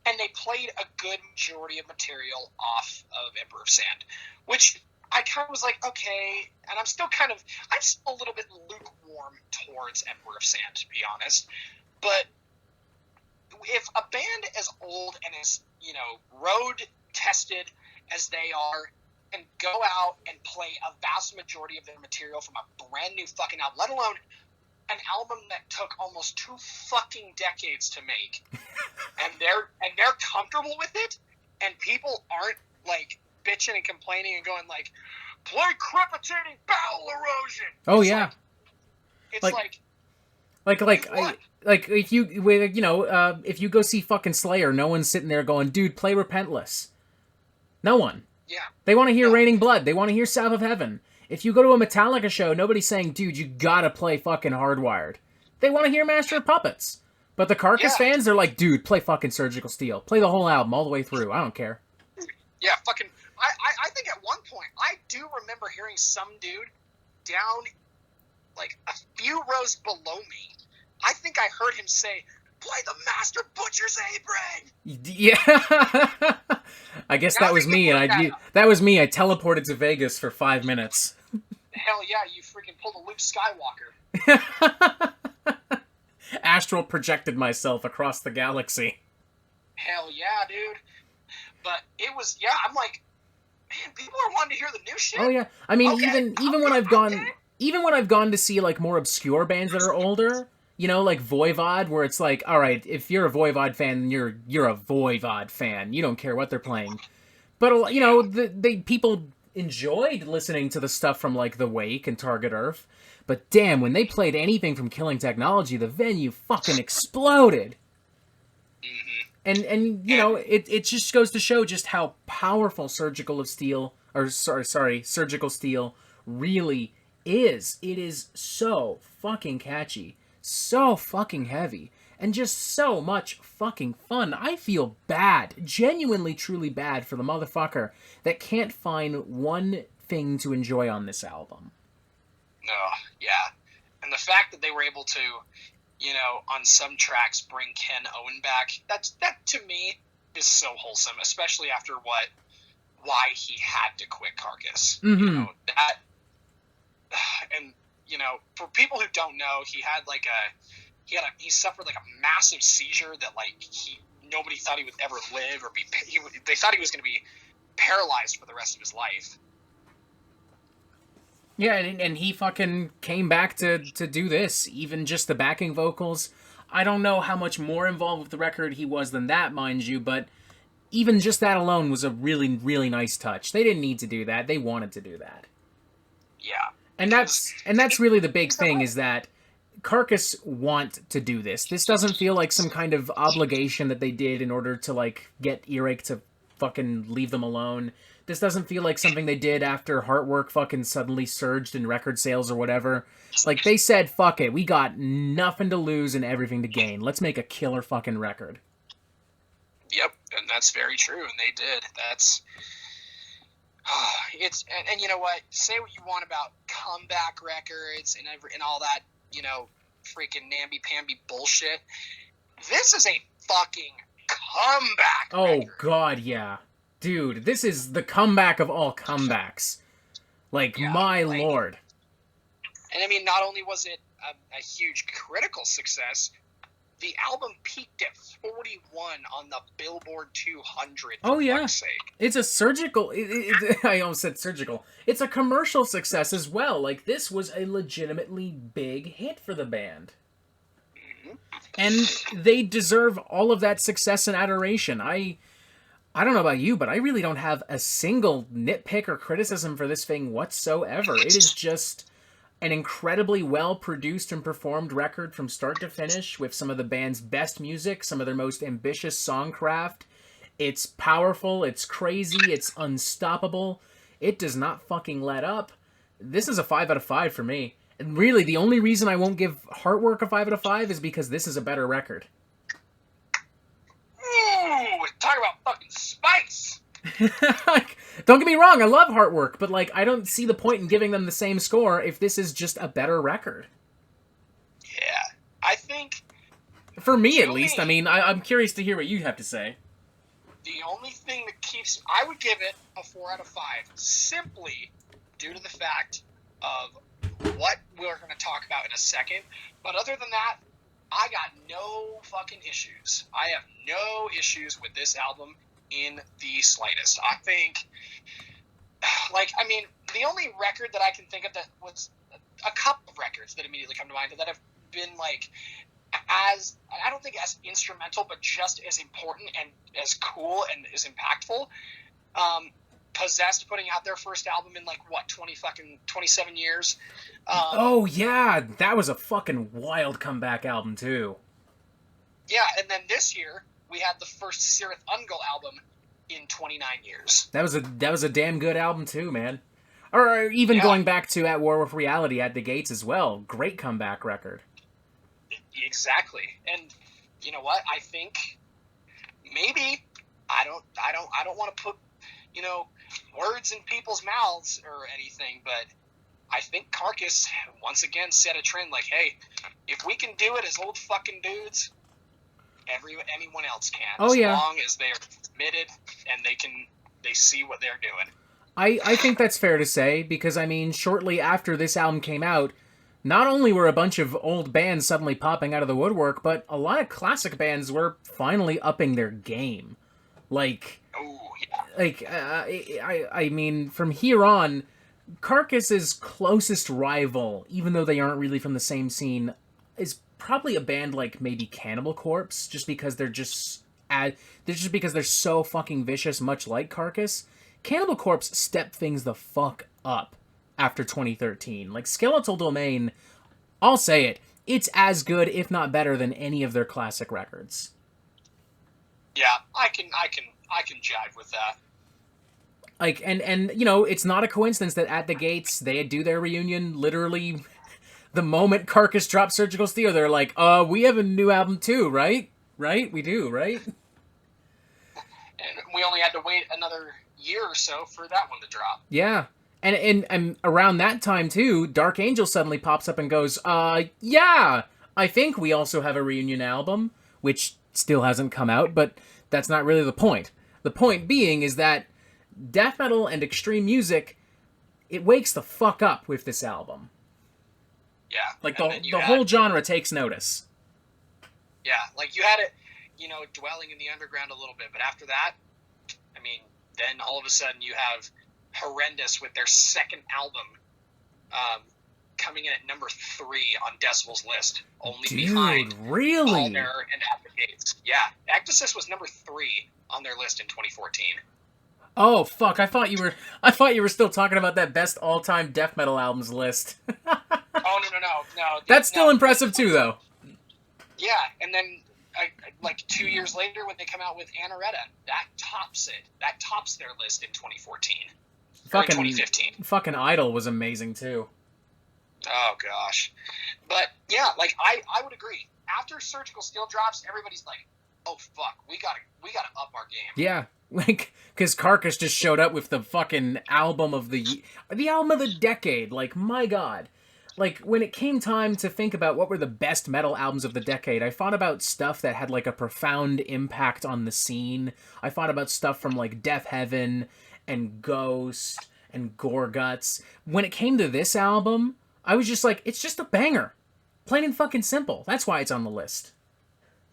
and they played a good majority of material off of Emperor of Sand, which I kind of was like, okay, and I'm still a little bit lukewarm towards Emperor of Sand, to be honest, but if a band as old and as, road-tested as they are, and go out and play a vast majority of their material from a brand new fucking album, let alone an album that took almost 2 fucking decades to make, and they're comfortable with it, and people aren't like bitching and complaining and going like, play crepitating bowel erosion. Oh yeah, if you go see fucking Slayer, no one's sitting there going, dude, play Repentless. No one. Yeah. They want to hear Raining Blood. They want to hear South of Heaven. If you go to a Metallica show, nobody's saying, dude, you gotta play fucking Hardwired. They want to hear Master of Puppets. But the Carcass fans, they're like, dude, play fucking Surgical Steel. Play the whole album all the way through. I don't care. Yeah, fucking... I think at one point, I do remember hearing some dude down, like, a few rows below me. I think I heard him say, play the Master Butcher's A-Brain! Yeah. I guess that was me, and that was me. I teleported to Vegas for 5 minutes. Hell yeah, you freaking pulled a Luke Skywalker. Astral projected myself across the galaxy. Hell yeah, dude. But it was, I'm like, man, people are wanting to hear the new shit. Oh yeah, I mean, Okay, even when I've gone to see like more obscure bands that are older, you know, like Voivod, where it's like, all right, if you're a Voivod fan, then you're a Voivod fan. You don't care what they're playing. But you know, the people enjoyed listening to the stuff from like The Wake and Target Earth. But damn, when they played anything from Killing Technology, the venue fucking exploded. And you know, it just goes to show just how powerful Surgical Steel really is. It is so fucking catchy, so fucking heavy, and just so much fucking fun. I feel bad, genuinely truly bad for the motherfucker that can't find one thing to enjoy on this album. Oh, yeah. And the fact that they were able to, you know, on some tracks bring Ken Owen back, that to me is so wholesome, especially after why he had to quit Carcass. Mm-hmm. You know, that, and, you know, for people who don't know, he suffered like a massive seizure that like nobody thought he would ever live or they thought he was going to be paralyzed for the rest of his life. Yeah, and he fucking came back to do this. Even just the backing vocals. I don't know how much more involved with the record he was than that, mind you, but even just that alone was a really, really nice touch. They didn't need to do that. They wanted to do that. Yeah. And that's really the big thing, is that Carcass want to do this. This doesn't feel like some kind of obligation that they did in order to, like, get Earache to fucking leave them alone. This doesn't feel like something they did after Heartwork fucking suddenly surged in record sales or whatever. Like, they said, fuck it, we got nothing to lose and everything to gain. Let's make a killer fucking record. Yep, and that's very true, and they did. That's... and you know what? Say what you want about comeback records and all that, you know, freaking namby-pamby bullshit. This is a fucking comeback record. God, yeah. Dude, this is the comeback of all comebacks. Like, my lord. And I mean, not only was it a huge critical success, the album peaked at 41 on the Billboard 200. Oh, yeah. Fuck's sake. It's a surgical... I almost said surgical. It's a commercial success as well. Like, this was a legitimately big hit for the band. Mm-hmm. And they deserve all of that success and adoration. I don't know about you, but I really don't have a single nitpick or criticism for this thing whatsoever. It is just an incredibly well-produced and performed record from start to finish, with some of the band's best music, some of their most ambitious songcraft. It's powerful, it's crazy, it's unstoppable. It does not fucking let up. This is a 5 out of 5 for me. And really, the only reason I won't give Heartwork a 5 out of 5 is because this is a better record. Ooh, talk about fucking spice! Don't get me wrong, I love Heartwork, but like, I don't see the point in giving them the same score if this is just a better record. Yeah, I think... For me, at least. I mean, I'm curious to hear what you have to say. The only thing that keeps... I would give it a 4 out of 5, simply due to the fact of what we're going to talk about in a second. But other than that, I got no fucking issues. I have no issues with this album in the slightest. I think, like, I mean, the only record that I can think of that was a couple of records that immediately come to mind that have been, like, as, I don't think as instrumental, but just as important and as cool and as impactful. Possessed putting out their first album in, like, what, 27 years? Oh, yeah, that was a fucking wild comeback album, too. Yeah, and then this year, we had the first Sirith Ungol album in 29 years. That was a damn good album, too, man. Or even going back to At War with Reality, At the Gates as well. Great comeback record. Exactly. And you know what? I think maybe I don't want to put, you know, words in people's mouths or anything, but I think Carcass once again set a trend like, hey, if we can do it as old fucking dudes, anyone else can. As long as they're committed and they see what they're doing. I think that's fair to say, because I mean, shortly after this album came out, not only were a bunch of old bands suddenly popping out of the woodwork, but a lot of classic bands were finally upping their game. Like, yeah. Like, I mean, from here on, Carcass's closest rival, even though they aren't really from the same scene, is probably a band like maybe Cannibal Corpse, just because they're so fucking vicious, much like Carcass. Cannibal Corpse stepped things the fuck up after 2013. Like, Skeletal Domain, I'll say it, it's as good, if not better, than any of their classic records. Yeah, I can jive with that. Like, and you know, it's not a coincidence that At the Gates they do their reunion literally the moment Carcass dropped Surgical Steel. They're like, we have a new album too, right? Right? We do, right? And we only had to wait another year or so for that one to drop. Yeah. And around that time too, Dark Angel suddenly pops up and goes, yeah, I think we also have a reunion album, which still hasn't come out, but that's not really the point. The point being is that death metal and extreme music, it wakes the fuck up with this album. Yeah. Like, the whole genre takes notice. Yeah, like you had it, you know, dwelling in the underground a little bit, but after that, I mean, then all of a sudden you have Horrendous with their second album coming in at number 3 on Decibel's list, only behind really? Palmer and At the Gates. Yeah, Ecdysis was number 3 on their list in 2014. Oh fuck! I thought you were still talking about that best all-time death metal albums list. Oh no! That's still impressive too, though. Yeah, and then like 2 years later when they come out with Anoretta, that tops it. That tops their list in 2014. Fucking 2015. Fucking Idol was amazing too. Oh gosh, but yeah, like I would agree. After Surgical Steel drops, everybody's like, "Oh fuck, we gotta up our game." Yeah, like, because Carcass just showed up with the fucking album of the album of the decade. Like, my god. Like, when it came time to think about what were the best metal albums of the decade, I thought about stuff that had, like, a profound impact on the scene. I thought about stuff from, like, Death Heaven and Ghost and Gorguts. When it came to this album, I was just like, it's just a banger. Plain and fucking simple. That's why it's on the list.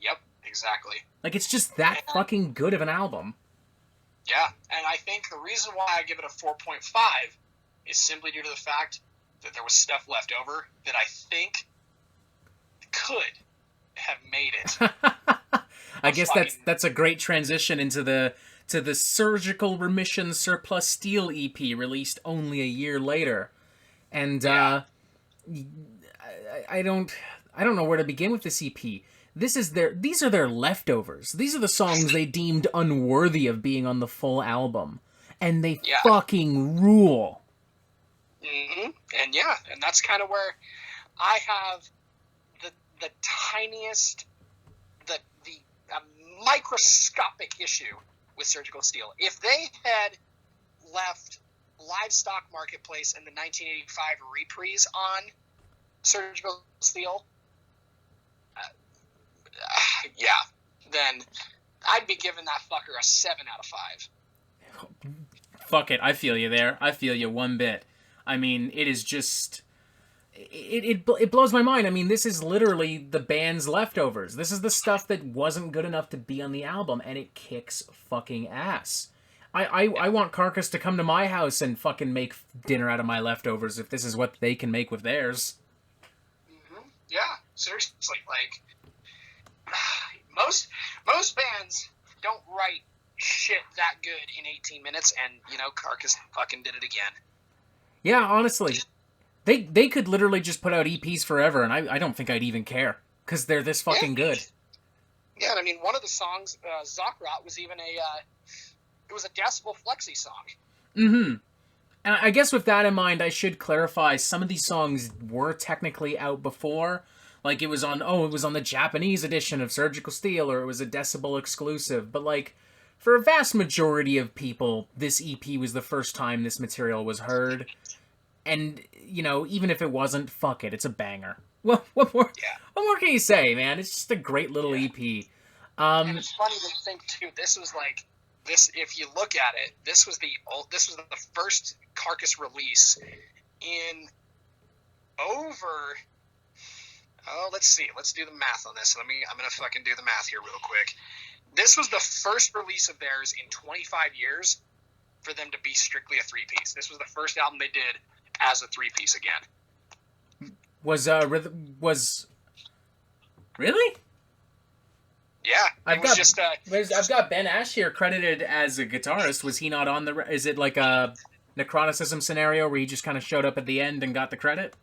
Yep, exactly. Like, it's just that fucking good of an album. Yeah, and I think the reason why I give it a 4.5 is simply due to the fact that there was stuff left over that I think could have made it. I guess that's a great transition into the Surgical Remission Surplus Steel EP released only a year later. And I don't know where to begin with this EP. These are their leftovers. These are the songs they deemed unworthy of being on the full album. And they fucking rule. Mm-hmm. And that's kind of where I have the tiniest, the microscopic issue with Surgical Steel. If they had left Livestock Marketplace and the 1985 reprise on Surgical Steel, then I'd be giving that fucker a 7 out of 5. Fuck it, I feel you there. I feel you one bit. I mean, it is just... It blows my mind. I mean, this is literally the band's leftovers. This is the stuff that wasn't good enough to be on the album, and it kicks fucking ass. I want Carcass to come to my house and fucking make dinner out of my leftovers if this is what they can make with theirs. Mm-hmm. Yeah, seriously, like... Most bands don't write shit that good in 18 minutes, and, you know, Carcass fucking did it again. Yeah, honestly. They could literally just put out EPs forever, and I don't think I'd even care, because they're this fucking good. Yeah, and I mean, one of the songs, Zockrot, was even it was a Decibel Flexi song. Mm-hmm. And I guess with that in mind, I should clarify, some of these songs were technically out before. Like, it was on the Japanese edition of Surgical Steel, or it was a Decibel exclusive. But, like, for a vast majority of people, this EP was the first time this material was heard. And, you know, even if it wasn't, fuck it, it's a banger. What more can you say, man? It's just a great little EP. And it's funny to think, too, this, if you look at it, this was the first Carcass release in over... Oh, let's see. Let's do the math on this. I'm gonna fucking do the math here real quick. This was the first release of theirs in 25 years for them to be strictly a three-piece. This was the first album they did as a three-piece again. Was really? Yeah, I've got Ben Ash here credited as a guitarist. Was he not on the? Is it like a Necroticism scenario where he just kind of showed up at the end and got the credit?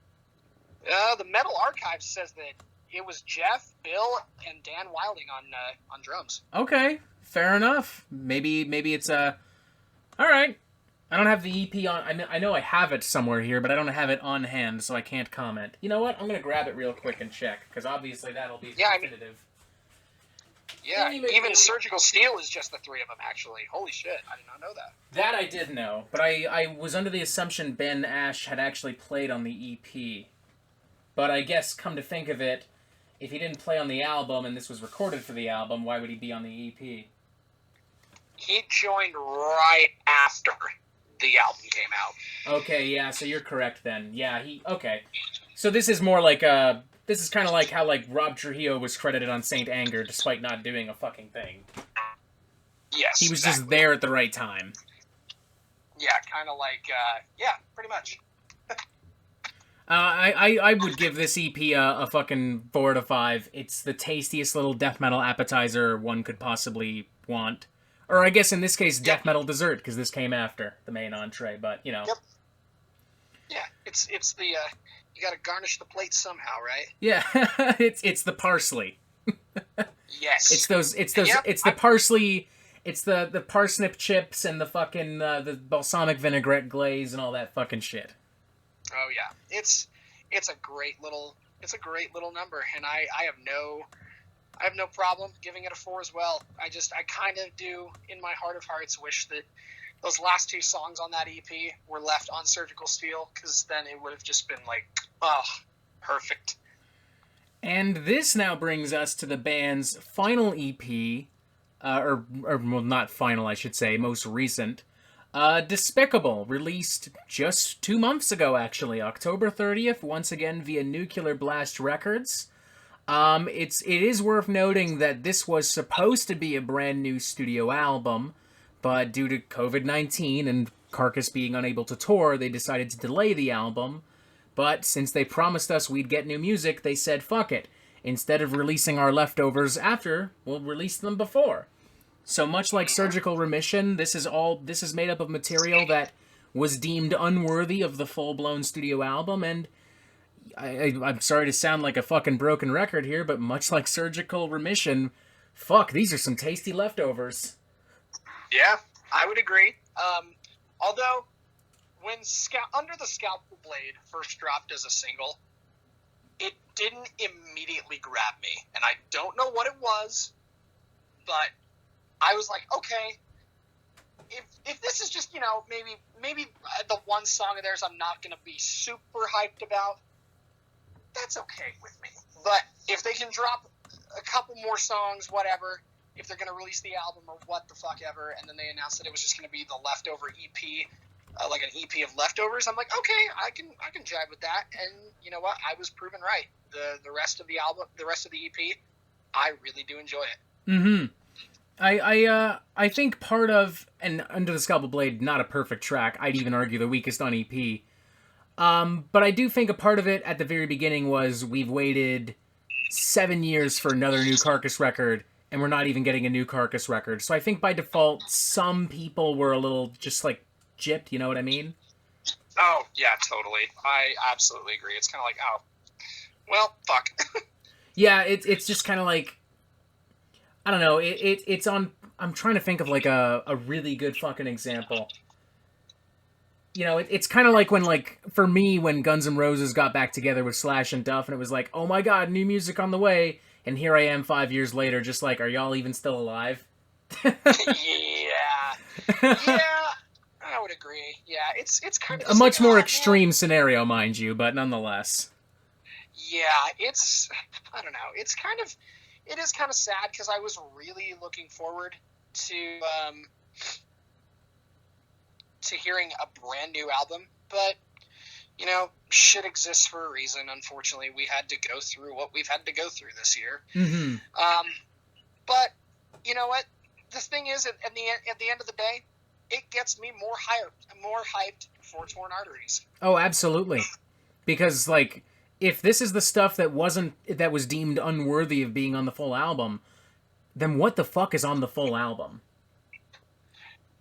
The Metal Archive says that it was Jeff, Bill, and Dan Wilding on drums. Okay, fair enough. Maybe it's all right. I don't have the EP on. I know I have it somewhere here, but I don't have it on hand, so I can't comment. You know what? I'm gonna grab it real quick and check, because obviously that'll be definitive. Even Surgical Steel is just the three of them, actually. Holy shit, I did not know that. That I did know, but I was under the assumption Ben Ash had actually played on the EP. But I guess, come to think of it, if he didn't play on the album and this was recorded for the album, why would he be on the EP? He joined right after the album came out. Okay, yeah, so you're correct then. Yeah, okay. So this is more like this is kind of like how like Rob Trujillo was credited on Saint Anger despite not doing a fucking thing. Yes, he was just there at the right time. Yeah, kind of like yeah, pretty much. I would give this EP a fucking 4 out of 5. It's the tastiest little death metal appetizer one could possibly want. Or I guess in this case, death metal dessert, because this came after the main entree, but, you know. Yep. Yeah, it's the, you gotta garnish the plate somehow, right? Yeah, it's the parsley. Yes. It's the parsley, it's the parsnip chips and the fucking, the balsamic vinaigrette glaze and all that fucking shit. Oh yeah, it's a great little number, and I have no problem giving it a 4 as well. I kind of do in my heart of hearts wish that those last 2 songs on that EP were left on Surgical Steel, because then it would have just been like, oh, perfect. And this now brings us to the band's final EP, or well, not final, I should say, most recent. Despicable, released just 2 months ago, actually, October 30th, once again via Nuclear Blast Records. It is worth noting that this was supposed to be a brand new studio album, but due to COVID-19 and Carcass being unable to tour, they decided to delay the album. But since they promised us we'd get new music, they said, fuck it. Instead of releasing our leftovers after, we'll release them before. So much like Surgical Remission, this is made up of material that was deemed unworthy of the full-blown studio album, and I'm sorry to sound like a fucking broken record here, but much like Surgical Remission, fuck, these are some tasty leftovers. Yeah, I would agree. Although, when Under the Scalpel Blade first dropped as a single, it didn't immediately grab me, and I don't know what it was, but I was like, okay, if this is just, you know, maybe the one song of theirs I'm not going to be super hyped about, that's okay with me. But if they can drop a couple more songs, whatever, if they're going to release the album or what the fuck ever, and then they announced that it was just going to be the leftover EP, like an EP of leftovers, I'm like, okay, I can jive with that. And you know what? I was proven right. The rest of the album, the rest of the EP, I really do enjoy it. Mm-hmm. I think part of, and Under the Scalpel Blade, not a perfect track. I'd even argue the weakest on EP. But I do think a part of it at the very beginning was we've waited 7 years for another new Carcass record, and we're not even getting a new Carcass record. So I think by default, some people were a little just like gypped, you know what I mean? Oh, yeah, totally. I absolutely agree. It's kind of like, oh, well, fuck. Yeah, it's just kind of like, I don't know, it's on, I'm trying to think of like a really good fucking example. You know, it's kind of like when, like, for me, when Guns N' Roses got back together with Slash and Duff, and it was like, oh my god, new music on the way, and here I am 5 years later, just like, are y'all even still alive? Yeah, I would agree. Yeah, it's kind of a much more extreme scenario, mind you, but nonetheless. Yeah, I don't know. It is kind of sad because I was really looking forward to hearing a brand new album, but you know, shit exists for a reason. Unfortunately, we had to go through what we've had to go through this year. Mm-hmm. But you know what? The thing is, at the end of the day, it gets me more hyped for Torn Arteries. Oh, absolutely. Because, like, if this is the stuff that was deemed unworthy of being on the full album, then what the fuck is on the full album?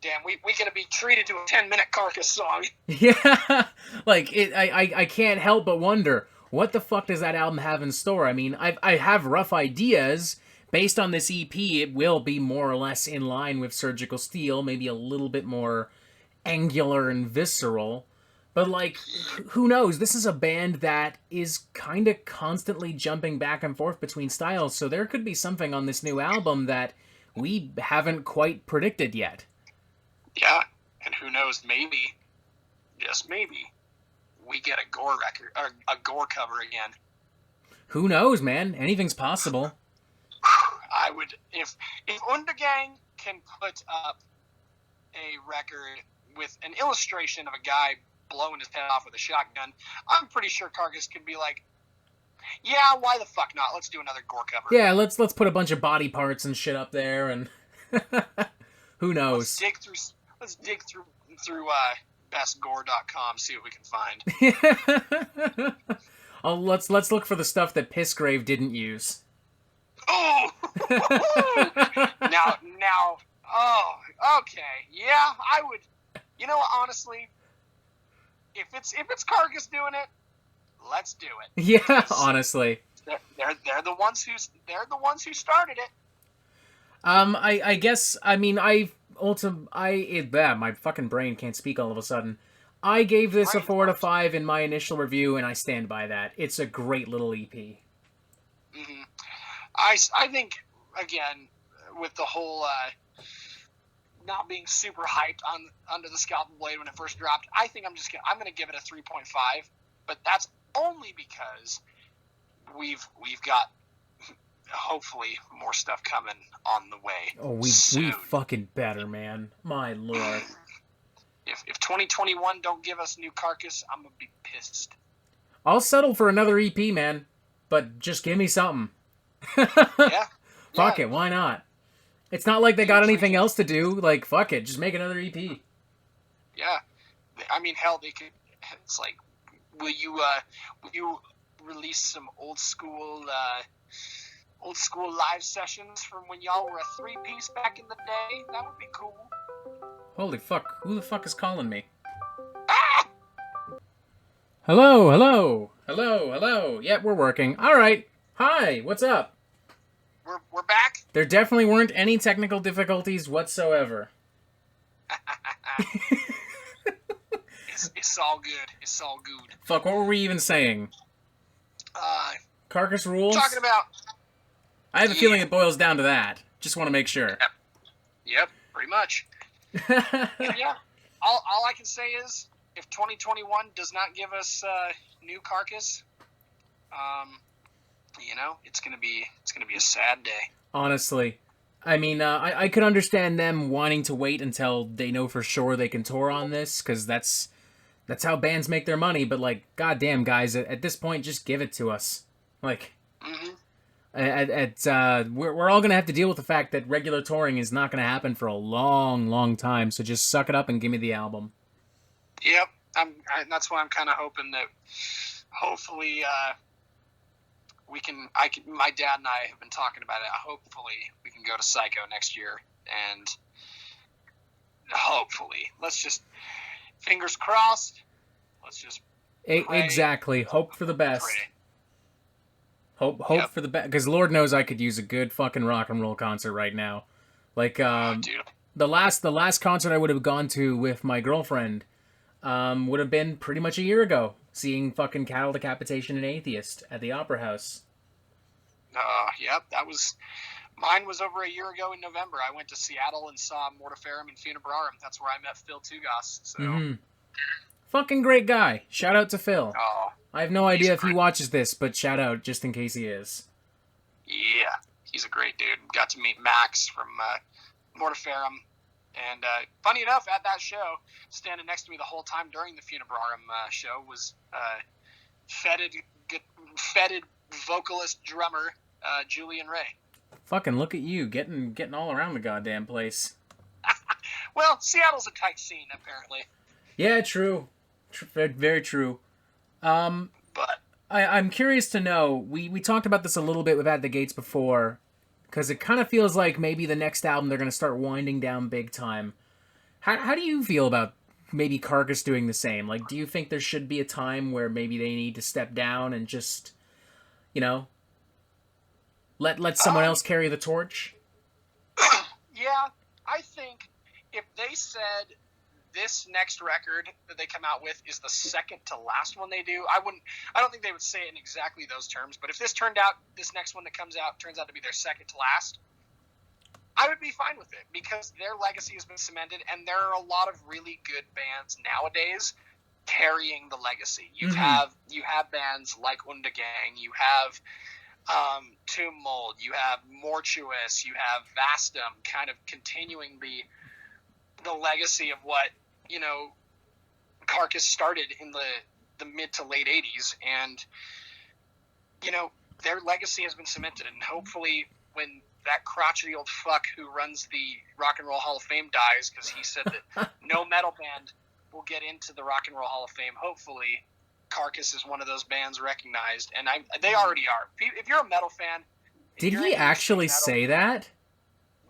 Damn, we gonna be treated to a 10-minute Carcass song. Yeah, like, I can't help but wonder, what the fuck does that album have in store? I mean, I have rough ideas. Based on this EP, it will be more or less in line with Surgical Steel, maybe a little bit more angular and visceral. But, like, who knows? This is a band that is kind of constantly jumping back and forth between styles, so there could be something on this new album that we haven't quite predicted yet. Yeah, and who knows, maybe, just maybe, we get a Gore record, or a Gore cover again. Who knows, man? Anything's possible. I would, if Undergang can put up a record with an illustration of a guy blowing his head off with a shotgun, I'm pretty sure Carcass could be like, yeah, why the fuck not? Let's do another Gore cover. Yeah, let's put a bunch of body parts and shit up there, and who knows? Let's dig through bestgore.com, see what we can find. Oh, let's look for the stuff that Pissgrave didn't use. Oh, now, oh, okay, yeah, I would. You know what? Honestly, if it's Carcass doing it, let's do it. Yeah, honestly, they're the ones who started it. I guess, I mean, my fucking brain can't speak all of a sudden. I gave this a 4 out of 5 in my initial review, and I stand by that. It's a great little EP. Mm-hmm. I think, again, with the whole not being super hyped under the Scalpel Blade when it first dropped, I think I'm gonna give it a 3.5, but that's only because we've got hopefully more stuff coming on the way. Oh, we fucking better, man. My lord. If 2021 don't give us new Carcass, I'm gonna be pissed. I'll settle for another EP, man, but just give me something. Yeah. Fuck it, why not? It's not like they got anything else to do. Like, fuck it, just make another EP. Yeah. I mean, hell, they could. It's like, will you release some old school live sessions from when y'all were a 3-piece back in the day? That would be cool. Holy fuck, who the fuck is calling me? Ah! Hello. Yep, we're working. Alright. Hi, what's up? We're back? There definitely weren't any technical difficulties whatsoever. It's all good. It's all good. Fuck, what were we even saying? Carcass rules? Talking about... I have a feeling it boils down to that. Just want to make sure. Yep, pretty much. Yeah. All I can say is, if 2021 does not give us new Carcass, it's gonna be a sad day. Honestly, I mean, I could understand them wanting to wait until they know for sure they can tour on this, because that's how bands make their money. But like, goddamn, guys, at this point, just give it to us. Like, we're all gonna have to deal with the fact that regular touring is not gonna happen for a long, long time. So just suck it up and give me the album. Yep, that's why I'm kind of hoping that hopefully my dad and I have been talking about it. Hopefully we can go to Psycho next year, and hopefully, let's just fingers crossed. Let's just pray. Exactly. Hope for the best. Pray. Hope for the best, because Lord knows I could use a good fucking rock and roll concert right now. Like, dude. the last concert I would have gone to with my girlfriend would have been pretty much a year ago, seeing fucking Cattle Decapitation and Atheist at the Opera House. Yep, mine was over a year ago in November. I went to Seattle and saw Mortiferum and Funebrarum. That's where I met Phil Tugas. So. Fucking great guy. Shout out to Phil. Oh, I have no idea if he watches this, but shout out just in case he is. Yeah, he's a great dude. Got to meet Max from Mortiferum. And funny enough, at that show, standing next to me the whole time during the Funebrarum show was fetid vocalist drummer Julian Ray. Fucking look at you, getting all around the goddamn place. Well, Seattle's a tight scene, apparently. Yeah, true. Very true. But I'm curious to know. We talked about this a little bit with At the Gates before, because it kind of feels like maybe the next album they're going to start winding down big time. How do you feel about maybe Carcass doing the same? Like, do you think there should be a time where maybe they need to step down and just, you know, let someone else carry the torch? yeah, I think if they said this next record that they come out with is the second to last one they do, I don't think they would say it in exactly those terms, but if this next one that comes out turns out to be their second to last, I would be fine with it, because their legacy has been cemented, and there are a lot of really good bands nowadays carrying the legacy. You have bands like Undagang, you have Tomb Mold, you have Mortuous, you have Vastum, kind of continuing the legacy of what, you know, Carcass started in the mid to late 80s, and, you know, their legacy has been cemented, and hopefully when that crotchety old fuck who runs the Rock and Roll Hall of Fame dies, because he said that no metal band will get into the Rock and Roll Hall of Fame, hopefully Carcass is one of those bands recognized, and they already are. If you're a metal fan... Did he actually say that?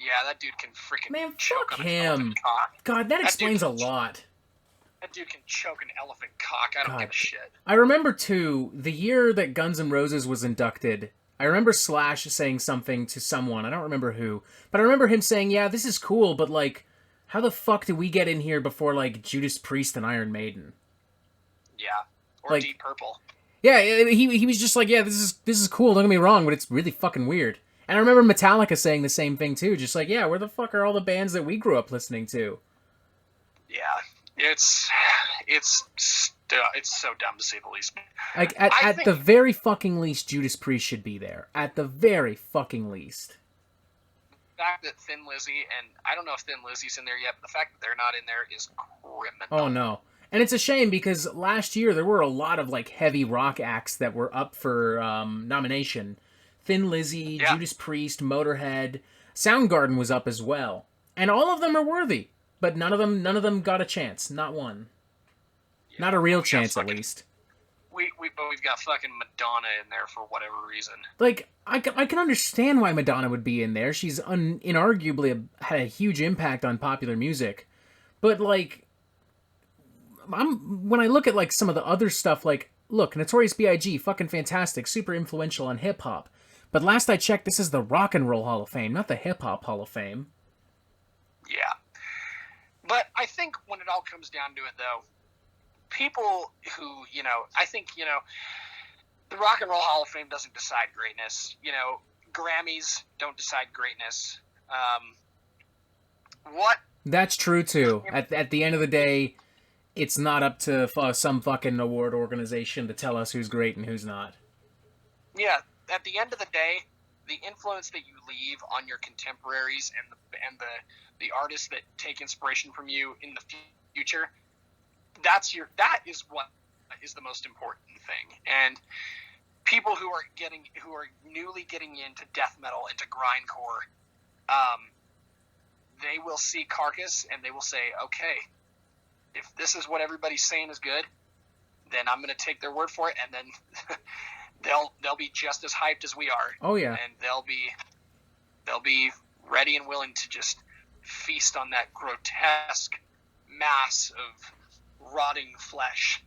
Yeah, that dude can freaking choke on an elephant cock. God, that explains a lot. That dude can choke an elephant cock. I don't give a shit. I remember, too, the year that Guns N' Roses was inducted, I remember Slash saying something to someone, I don't remember who, but I remember him saying, yeah, this is cool, but, like, how the fuck did we get in here before, like, Judas Priest and Iron Maiden? Yeah, or Deep Purple. Yeah, he was just like, yeah, this is cool, don't get me wrong, but it's really fucking weird. And I remember Metallica saying the same thing, too, just like, yeah, where the fuck are all the bands that we grew up listening to? Yeah, it's so dumb to say the least. Like, at the very fucking least, Judas Priest should be there. At the very fucking least. The fact that Thin Lizzy, and I don't know if Thin Lizzy's in there yet, but the fact that they're not in there is criminal. Oh, no. And it's a shame, because last year there were a lot of, like, heavy rock acts that were up for nomination. Thin Lizzy, Judas Priest, Motorhead, Soundgarden was up as well. And all of them are worthy. But none of them got a chance. Not one. Yeah, not a real chance, at least. We've got fucking Madonna in there for whatever reason. Like, I can understand why Madonna would be in there. She's inarguably had a huge impact on popular music. But, like, when I look at, like, some of the other stuff, like, look, Notorious B.I.G., fucking fantastic, super influential on hip-hop. But last I checked, this is the Rock and Roll Hall of Fame, not the Hip-Hop Hall of Fame. Yeah. But I think when it all comes down to it, though, people who, you know, I think, you know, the Rock and Roll Hall of Fame doesn't decide greatness. You know, Grammys don't decide greatness. That's true, too. At the end of the day, it's not up to some fucking award organization to tell us who's great and who's not. Yeah, at the end of the day, the influence that you leave on your contemporaries and the artists that take inspiration from you in the future, that is what is the most important thing. And people who are newly getting into death metal, into grindcore, they will see Carcass and they will say, okay, if this is what everybody's saying is good, then I'm going to take their word for it, and then they'll be just as hyped as we are. Oh yeah, and they'll be ready and willing to just feast on that grotesque mass of rotting flesh.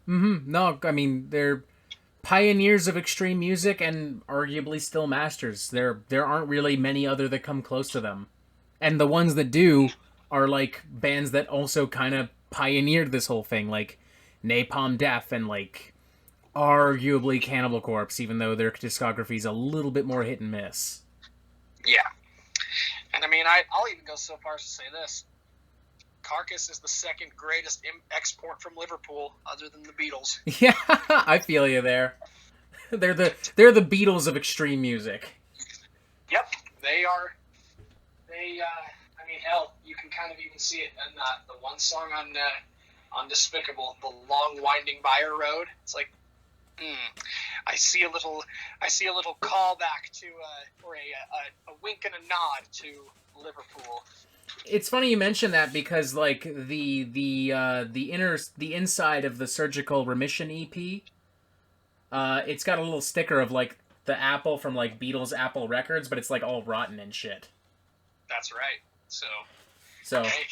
Mm-hmm. No, I mean, they're pioneers of extreme music and arguably still masters. There aren't really many other that come close to them. And the ones that do are like bands that also kind of pioneered this whole thing, like Napalm Death and like arguably Cannibal Corpse, even though their discography is a little bit more hit and miss. Yeah. And I mean, I'll even go so far as to say this. Carcass is the second greatest export from Liverpool, other than the Beatles. Yeah, I feel you there. They're the Beatles of extreme music. Yep, they are. I mean, hell, you can kind of even see it in the one song on Despicable, the long winding Byre Road. It's like, I see a little callback to, or a wink and a nod to Liverpool. It's funny you mention that because like the inside of the Surgical Remission EP, it's got a little sticker of like the apple from like Beatles Apple Records, but it's like all rotten and shit. That's right. So hey,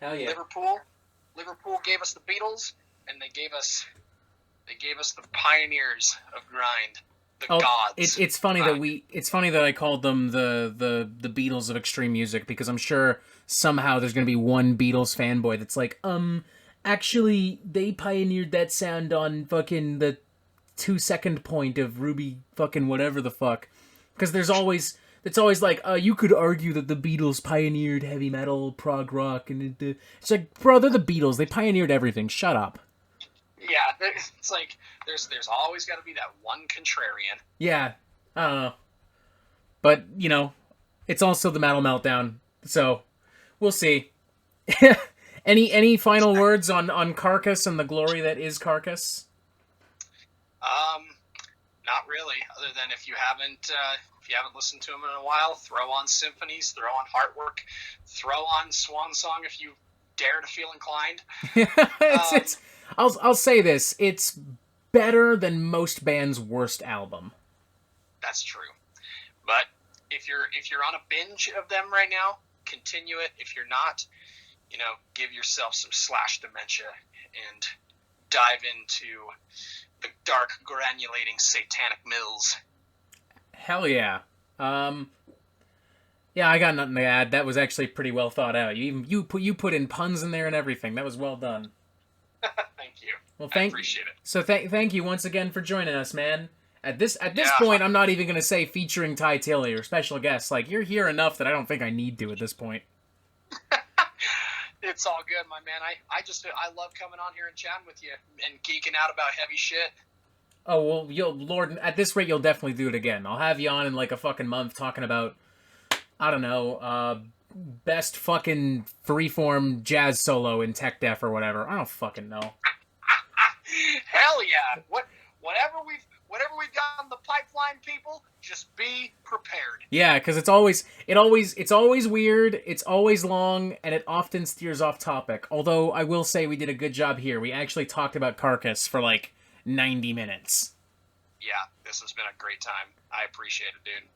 hell yeah. Liverpool gave us the Beatles, and they gave us the pioneers of grind, the gods. It's funny that I called them the Beatles of extreme music, because I'm sure somehow there's gonna be one Beatles fanboy that's like, actually they pioneered that sound on fucking the 2-second point of Ruby fucking whatever the fuck. Because it's always like, you could argue that the Beatles pioneered heavy metal, prog rock, and it's like, bro, they're the Beatles. They pioneered everything. Shut up. Yeah, it's like there's always got to be that one contrarian. Yeah, I don't know, but you know, it's also the Metal Meltdown, so we'll see. Any final words on Carcass and the glory that is Carcass? Not really. Other than if you haven't listened to them in a while, throw on Symphonies, throw on Heartwork, throw on Swan Song if you dare to feel inclined. I'll say this: it's better than most bands' worst album. That's true. But if you're on a binge of them right now, continue it. If you're not, give yourself some Slash dementia and dive into the dark, granulating, satanic mills. Hell yeah. Yeah, I got nothing to add. That was actually pretty well thought out. You put in puns in there and everything. That was well done. Thank you. Well, I appreciate it. So thank you once again for joining us, man. At this point, I'm not even gonna say featuring TyTilly or special guests. Like, you're here enough that I don't think I need to at this point. It's all good, my man. I love coming on here and chatting with you and geeking out about heavy shit. Oh well, at this rate, you'll definitely do it again. I'll have you on in like a fucking month talking about, I don't know, best fucking freeform jazz solo in tech def or whatever. I don't fucking know. Hell yeah! Whatever we've got on the pipeline, people, just be prepared. Yeah, because it's always weird, it's always long, and it often steers off topic. Although I will say we did a good job here. We actually talked about Carcass for like 90 minutes. Yeah, this has been a great time. I appreciate it, dude.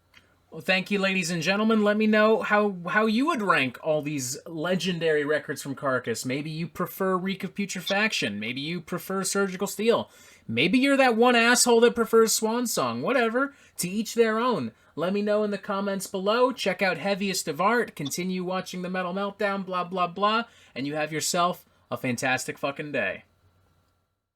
Well, thank you, ladies and gentlemen. Let me know how you would rank all these legendary records from Carcass. Maybe you prefer Reek of Putrefaction. Maybe you prefer Surgical Steel. Maybe you're that one asshole that prefers Swan Song. Whatever. To each their own. Let me know in the comments below. Check out Heaviest of Art. Continue watching the Metal Meltdown, blah, blah, blah. And you have yourself a fantastic fucking day.